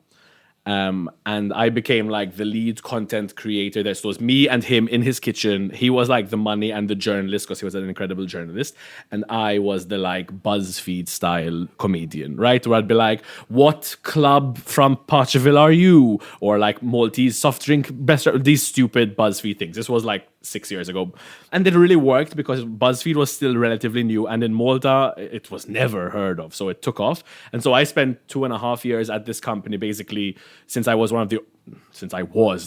And I became like the lead content creator there. So it was me and him in his kitchen. He was like the money and the journalist because he was an incredible journalist. And I was the like BuzzFeed style comedian, right? Where I'd be like, what club from Paceville are you? Or like Maltese soft drink, these stupid BuzzFeed things. This was like 6 years ago. And it really worked because BuzzFeed was still relatively new. And in Malta, it was never heard of. So it took off. And so I spent 2.5 years at this company, basically, since I was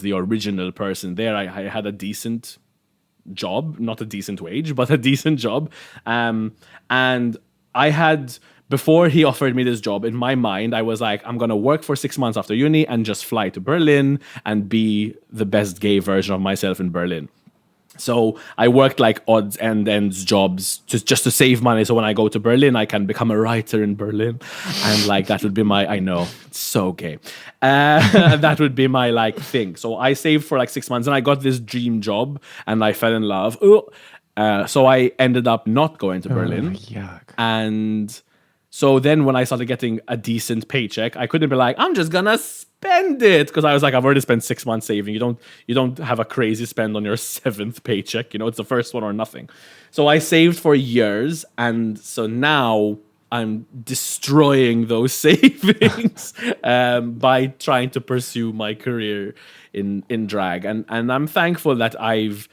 the original person there. I had a decent job, not a decent wage, but a decent job. And I had, before he offered me this job, in my mind, I was like, I'm going to work for 6 months after uni and just fly to Berlin and be the best gay version of myself in Berlin. So I worked like odds and ends jobs just to save money. So when I go to Berlin, I can become a writer in Berlin. And like, that would be I know, it's so gay. That would be my like thing. So I saved for like 6 months and I got this dream job and I fell in love. So I ended up not going to Berlin. Yuck. And so then when I started getting a decent paycheck, I couldn't be like, I'm just gonna spend it, because I was like, I've already spent 6 months saving. You don't have a crazy spend on your 7th paycheck. You know, it's the first one or nothing. So I saved for years, and so now I'm destroying those savings by trying to pursue my career in drag. And I'm thankful that I've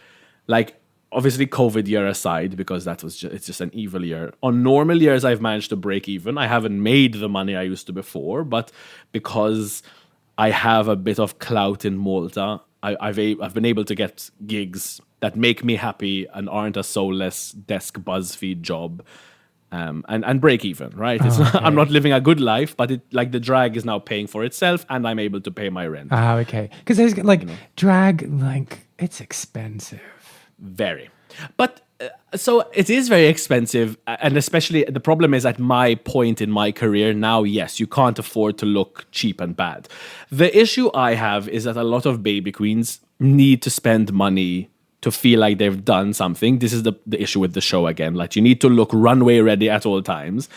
like, obviously COVID year aside, because it's just an evil year. On normal years, I've managed to break even. I haven't made the money I used to before, but because I have a bit of clout in Malta, I've been able to get gigs that make me happy and aren't a soulless desk BuzzFeed job, and break even, right? Okay. I'm not living a good life, but the drag is now paying for itself, and I'm able to pay my rent. Okay. Because there's like drag, like it's expensive. Very. But so it is very expensive. And especially the problem is at my point in my career now, yes, you can't afford to look cheap and bad. The issue I have is that a lot of baby queens need to spend money to feel like they've done something. This is the issue with the show again. Like, you need to look runway ready at all times.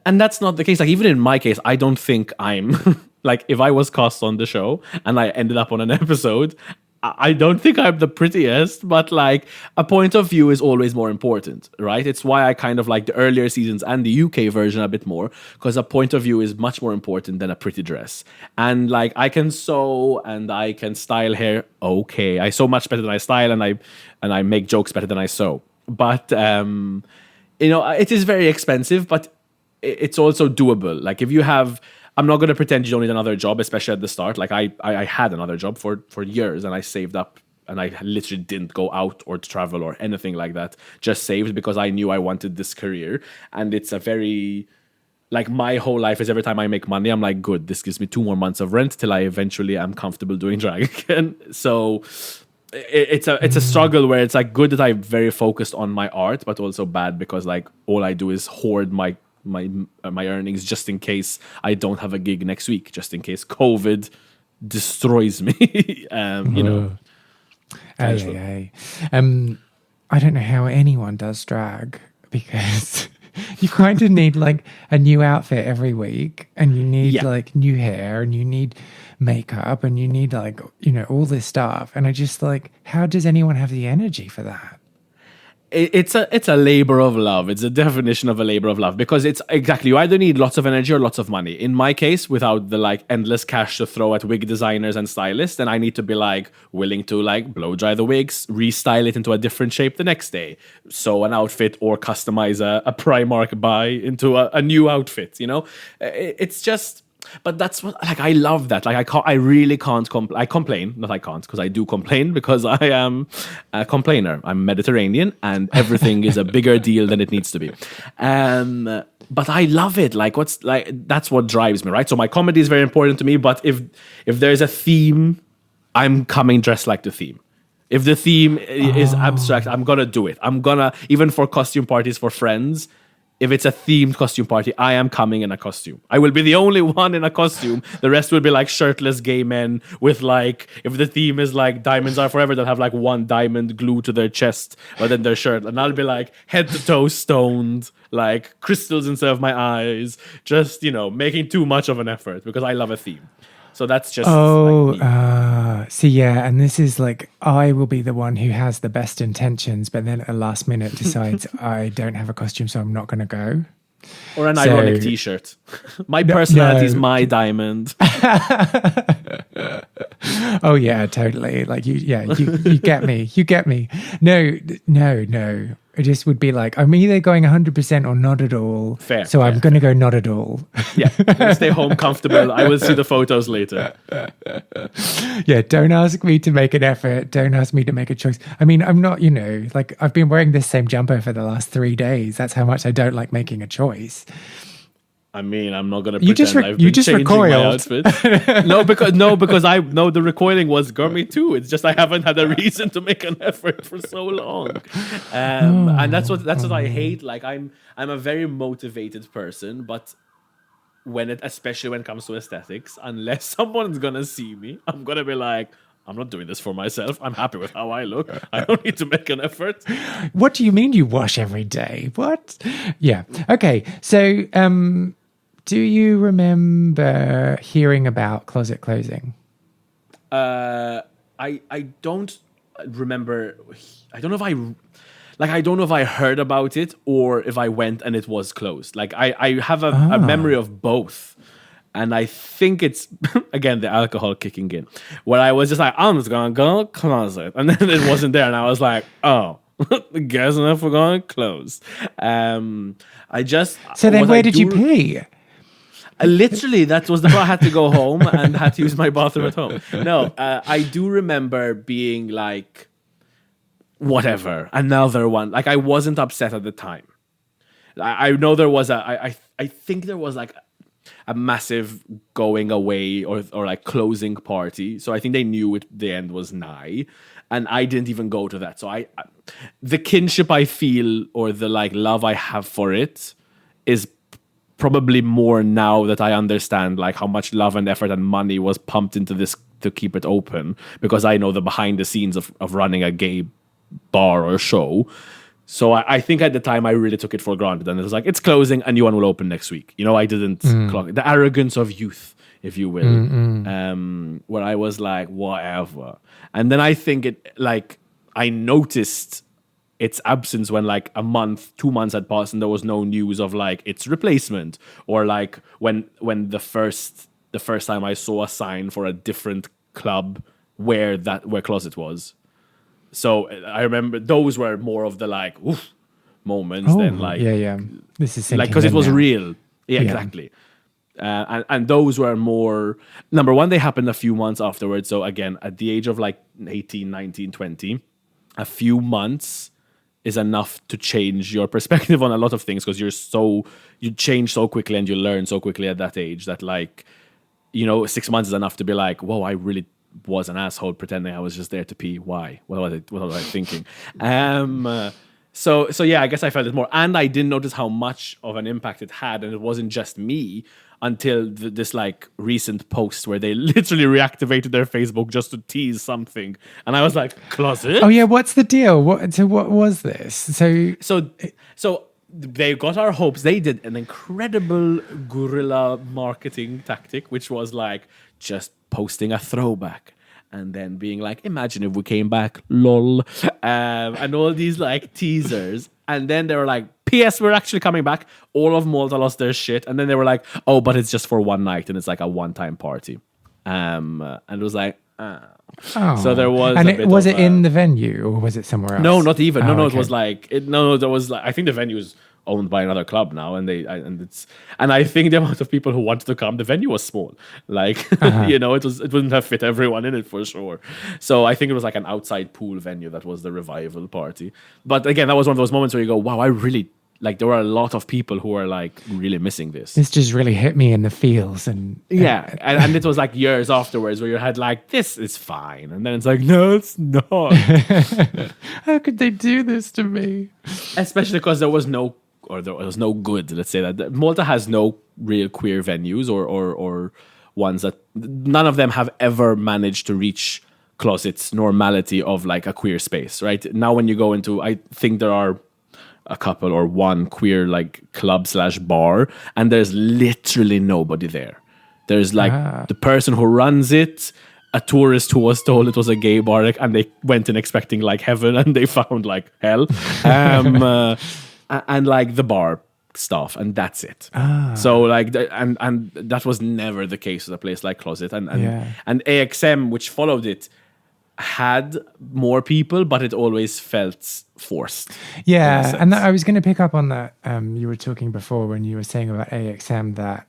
And that's not the case. Like, even in my case, I don't think I'm like, if I was cast on the show and I ended up on an episode, I don't think I'm the prettiest, but like, a point of view is always more important, right? It's why I kind of like the earlier seasons and the UK version a bit more, because a point of view is much more important than a pretty dress. And like, I can sew and I can style hair. Okay, I sew much better than I style, and I make jokes better than I sew. But it is very expensive, but it's also doable. Like, if you have, I'm not going to pretend you don't need another job, especially at the start. Like, I had another job for years, and I saved up, and I literally didn't go out or travel or anything like that. Just saved because I knew I wanted this career. And it's a very, like, my whole life is every time I make money, I'm like, good, this gives me 2 more months of rent till I eventually am comfortable doing drag again. So it's a struggle where it's like good that I'm very focused on my art, but also bad because like all I do is hoard my earnings just in case I don't have a gig next week, just in case COVID destroys me. You know. I don't know how anyone does drag, because you kind of need like a new outfit every week, and you need like new hair, and you need makeup, and you need like, all this stuff. And I just like, how does anyone have the energy for that? It's a labor of love. It's a definition of a labor of love, because it's exactly, you either need lots of energy or lots of money. In my case, without the like endless cash to throw at wig designers and stylists, then I need to be like willing to like blow dry the wigs, restyle it into a different shape the next day, sew an outfit, or customize a Primark buy into a new outfit. It's just. But that's what, like, I love that. Like, I really can't I complain, not I can't, because I do complain, because I am a complainer. I'm Mediterranean, and everything is a bigger deal than it needs to be. But I love it. Like, that's what drives me, right? So my comedy is very important to me, but if there's a theme, I'm coming dressed like the theme. If the theme is abstract, I'm gonna do it. I'm gonna, even for costume parties for friends, if it's a themed costume party, I am coming in a costume. I will be the only one in a costume. The rest will be like shirtless gay men with like, if the theme is like diamonds are forever, they'll have like one diamond glued to their chest or then their shirt. And I'll be like head to toe stoned, like crystals instead of my eyes, just, making too much of an effort because I love a theme. So that's just and this is like, I will be the one who has the best intentions, but then at the last minute decides I don't have a costume, so I'm not going to go. Or an ironic t-shirt. My personality is my diamond. Oh yeah, totally. Like you get me. You get me. No. It just would be like, I'm either going 100% or not at all. Fair. So I'm going to go not at all. Yeah. Stay home comfortable. I will see the photos later. Yeah. Don't ask me to make an effort. Don't ask me to make a choice. I mean, I'm not, like I've been wearing this same jumper for the last 3 days. That's how much I don't like making a choice. I mean, I'm not gonna pretend I've been changing recoiled. my outfit. because I know the recoiling was me too. It's just I haven't had a reason to make an effort for so long, and that's what I hate. Like I'm a very motivated person, but especially when it comes to aesthetics, unless someone's gonna see me, I'm gonna be like, I'm not doing this for myself. I'm happy with how I look. I don't need to make an effort. What do you mean you wash every day? What? Yeah. Okay. So, do you remember hearing about Klozet closing? I don't remember. I don't know if I heard about it or if I went and it was closed. Like I have a memory of both. And I think it's, again, the alcohol kicking in, where I was just like, I'm just going to go closet. And then it wasn't there. And I was like, oh, guess enough, we're going to close. So then where did you pee? Literally, that was the part. I had to go home and had to use my bathroom at home. No, I do remember being like, whatever, another one. Like, I wasn't upset at the time. I know there was I think there was like, a massive going away or like closing party. So I think they knew the end was nigh, and I didn't even go to that. So the kinship I feel, or the like love I have for it, is probably more now that I understand like how much love and effort and money was pumped into this to keep it open, because I know the behind the scenes of running a gay bar or show. So I think at the time I really took it for granted, and it was like, it's closing, a new one will open next week. You know, I didn't clock the arrogance of youth, if you will, where I was like, whatever. And then I think I noticed its absence when like a month, 2 months had passed and there was no news of like its replacement, or like when the first time I saw a sign for a different club where Klozet was. So I remember those were more of the like oof moments than like this is like, because it was real. Yeah, exactly. And those were more, number one, they happened a few months afterwards. So again, at the age of like 18, 19, 20, a few months is enough to change your perspective on a lot of things, because you change so quickly and you learn so quickly at that age that like, you know, 6 months is enough to be like, whoa, I really was an asshole pretending I was just there to pee. Why? What was I thinking? So yeah, I guess I felt it more, and I didn't notice how much of an impact it had, and it wasn't just me until this like recent post where they literally reactivated their Facebook just to tease something, and I was like, Klozet? Oh yeah, what's the deal? What was this? So they got our hopes. They did an incredible guerrilla marketing tactic, which was like just posting a throwback and then being like, imagine if we came back, lol, and all these like teasers. And then they were like, P.S. we're actually coming back. All of Malta lost their shit. And then they were like, oh, but it's just for one night and it's like a one-time party. And it was like, So there was. And was it in the venue or was it somewhere else? No, not even. No, okay. It was like there was like, I think the venue is owned by another club now, and I think the amount of people who wanted to come, the venue was small. Like you know, it wouldn't have fit everyone in it for sure. So I think it was like an outside pool venue that was the revival party. But again, that was one of those moments where you go, wow, I really like. There were a lot of people who were like really missing this. This just really hit me in the feels, and and it was like years afterwards where you had like, this is fine, and then it's like, no, it's not. How could they do this to me? Especially because there was no good. Let's say that Malta has no real queer venues or ones that none of them have ever managed to reach Klozet's normality of like a queer space. Right now, when you go into, I think there are a couple or one queer like club/bar, and there's literally nobody there. There's like the person who runs it, a tourist who was told it was a gay bar, and they went in expecting like heaven and they found like hell. And like the bar staff, and that's it. So like and that was never the case with a place like Klozet, and AXM, which followed it, had more people, but it always felt forced. Yeah, and I was going to pick up on that. You were talking before when you were saying about AXM that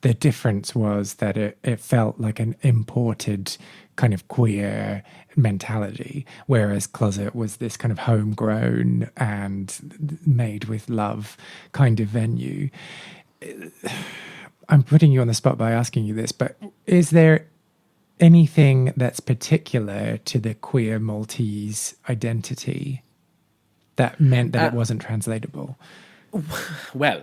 the difference was that it felt like an imported kind of queer mentality, whereas Klozet was this kind of homegrown and made with love kind of venue. I'm putting you on the spot by asking you this, but is there anything that's particular to the queer Maltese identity that meant that it wasn't translatable? Well,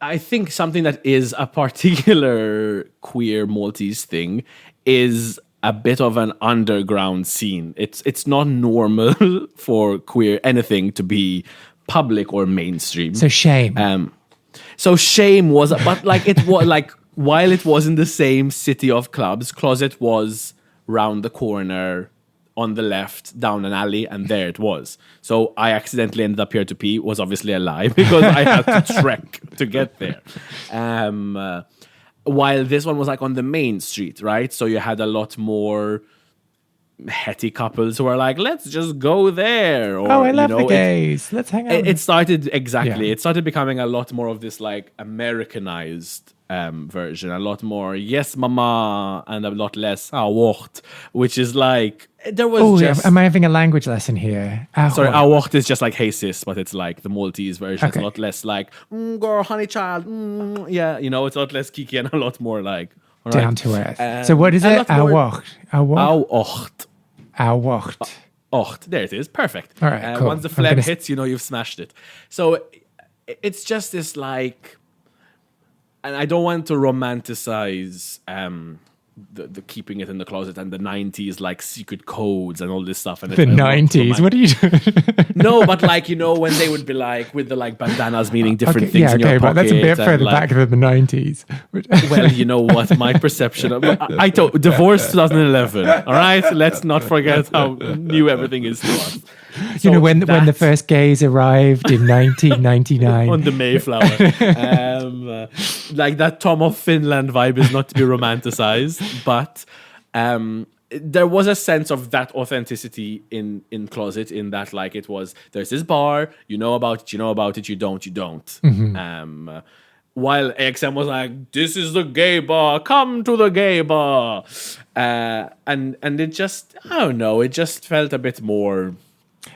I think something that is a particular queer Maltese thing is a bit of an underground scene. It's not normal for queer anything to be public or mainstream. So shame. So shame was, but like it was like, while it was in the same city of clubs, Klozet was round the corner on the left down an alley, and there it was. So I accidentally ended up here to pee was obviously a lie because I had to trek to get there. While this one was like on the main street, right? So you had a lot more hetty couples who were like, let's just go there. Or, I love the gays. Let's hang out. It started, exactly. Yeah. It started becoming a lot more of this like Americanized version, a lot more yes mama and a lot less wacht, which is like there was am I having a language lesson here? Sorry, wacht is just like hey sis, but it's like the Maltese version. It's a lot less like girl, honey child, yeah, you know, it's a lot less kiki and a lot more like down to earth. So what is it? Wacht. There it is. Perfect. All right, cool. Once the phlegm hits, you know you've smashed it. So it's just this like, and I don't want to romanticize the keeping it in the closet and the 90s like secret codes and all this stuff. And the 90s? What are you doing? No, but like, you know, when they would be like with the like bandanas meaning different things in your pocket. But that's a bit further back than the 90s. Well, you know what? My perception of I told divorce 2011. All right, let's not forget how new everything is to us. So you know, when the first gays arrived in 1999 on the Mayflower, like that Tom of Finland vibe is not to be romanticized, but there was a sense of that authenticity in Klozet, in that like it was, there's this bar, you know about it, you don't. Mm-hmm. While AXM was like, this is the gay bar, come to the gay bar, and it just, I don't know, it just felt a bit more.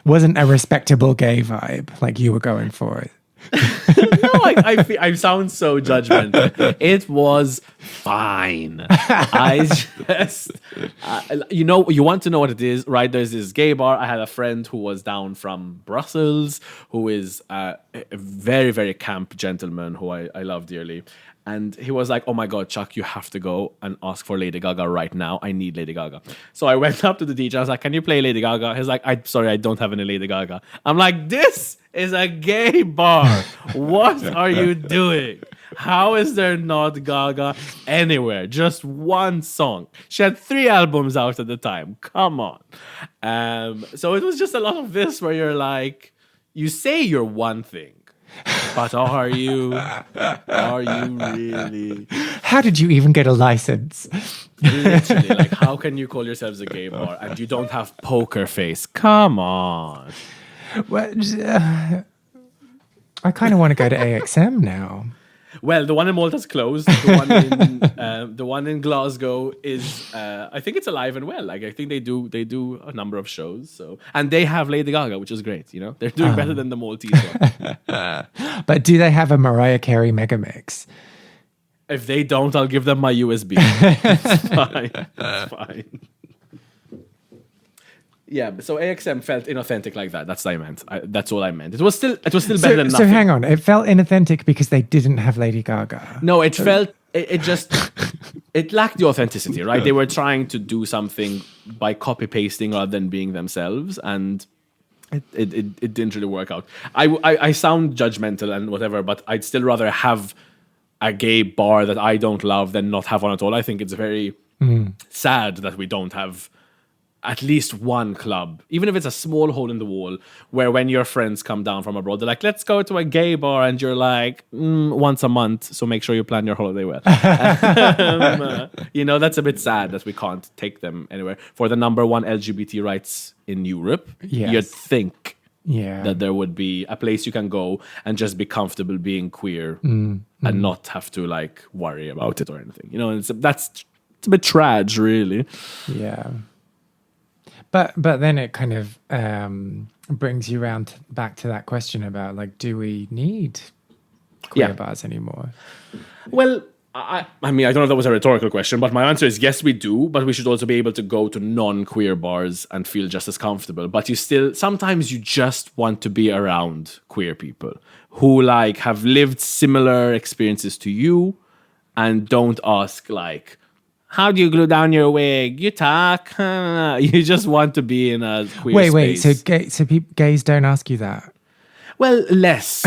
Wasn't a respectable gay vibe like you were going for. No, I sound so judgmental. It was fine. I just, you know, you want to know what it is, right? There's this gay bar. I had a friend who was down from Brussels, who is a very, very camp gentleman who I love dearly. And he was like, oh my God, Chuck, you have to go and ask for Lady Gaga right now. I need Lady Gaga. So I went up to the DJ. I was like, can you play Lady Gaga? He's like, I'm sorry, I don't have any Lady Gaga. I'm like, this is a gay bar. What are you doing? How is there not Gaga anywhere? Just one song. She had 3 albums out at the time. Come on. So it was just a lot of this where you're like, you say you're one thing. But are you really? How did you even get a license? Literally, like, how can you call yourselves a gay bar and you don't have poker face? Come on. Well, I kind of want to go to AXM now. Well, the one in Malta's closed. The one in Glasgow is, I think it's alive and well. Like I think they do a number of shows. So, and they have Lady Gaga, which is great. You know, they're doing better than the Maltese one. But do they have a Mariah Carey mega mix? If they don't, I'll give them my USB. It's fine. It's fine. Yeah, so AXM felt inauthentic like that. That's what I meant. That's all I meant. It was still better than nothing. So hang on, it felt inauthentic because they didn't have Lady Gaga. No, it felt it just it lacked the authenticity, right? They were trying to do something by copy pasting rather than being themselves, and it didn't really work out. I sound judgmental and whatever, but I'd still rather have a gay bar that I don't love than not have one at all. I think it's very sad that we don't have at least one club, even if it's a small hole in the wall, where when your friends come down from abroad, they're like, let's go to a gay bar, and you're like, once a month, so make sure you plan your holiday well. You know, that's a bit sad that we can't take them anywhere. For the number one LGBT rights in Europe, you'd think that there would be a place you can go and just be comfortable being queer and not have to like worry about it or anything. You know, it's a bit tragic, really. Yeah. But then it kind of brings you around back to that question about like, do we need queer bars anymore? Well, I mean, I don't know if that was a rhetorical question, but my answer is yes, we do. But we should also be able to go to non-queer bars and feel just as comfortable. But sometimes you just want to be around queer people who like have lived similar experiences to you and don't ask like, how do you glue down your wig? You talk. You just want to be in a queer space. So gays don't ask you that? Well, less.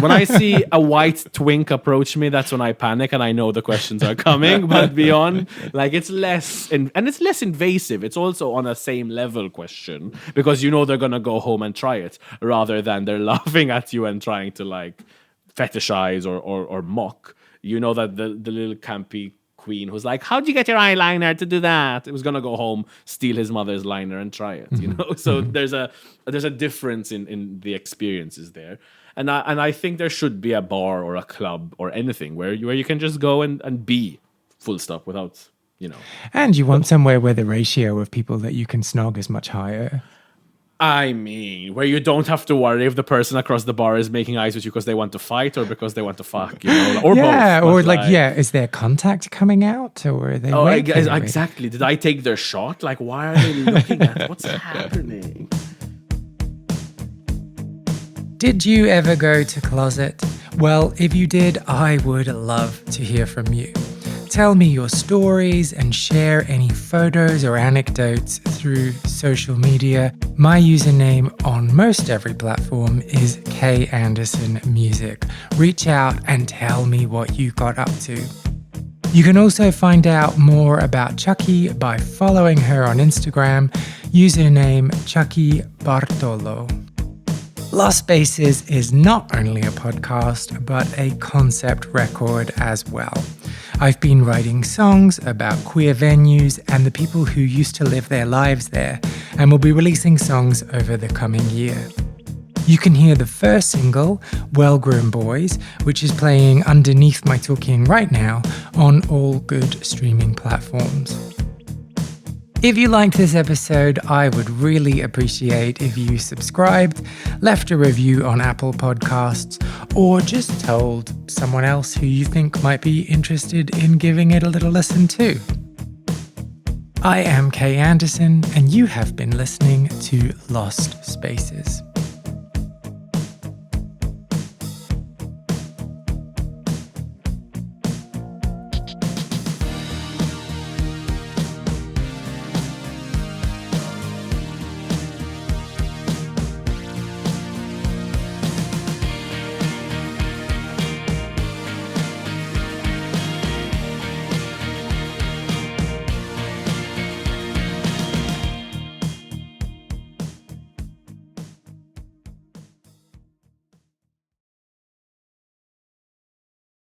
When I see a white twink approach me, that's when I panic and I know the questions are coming. But beyond, like, it's less, and it's less invasive. It's also on a same level question because you know they're gonna go home and try it rather than they're laughing at you and trying to like fetishize or mock. You know that the little campy queen who's like, how'd you get your eyeliner to do that? It was going to go home, steal his mother's liner and try it, you know? So there's a difference in the experiences there. And I think there should be a bar or a club or anything where you can just go and be full stop without, you know. And you want somewhere where the ratio of people that you can snog is much higher. I mean, where you don't have to worry if the person across the bar is making eyes with you because they want to fight or because they want to fuck, you know, or both. Or is there contact coming out, or are they? Exactly. Did I take their shot? Like, why are they looking at? What's happening? Did you ever go to Klozet? Well, if you did, I would love to hear from you. Tell me your stories and share any photos or anecdotes through social media. My username on most every platform is KAndersonMusic. Reach out and tell me what you got up to. You can also find out more about Chucky by following her on Instagram, username Chucky Bartolo. Lost Spaces is not only a podcast, but a concept record as well. I've been writing songs about queer venues and the people who used to live their lives there, and will be releasing songs over the coming year. You can hear the first single, Well Grown Boys, which is playing underneath my talking right now on all good streaming platforms. If you liked this episode, I would really appreciate if you subscribed, left a review on Apple Podcasts, or just told someone else who you think might be interested in giving it a little listen too. I am Kay Anderson, and you have been listening to Lost Spaces.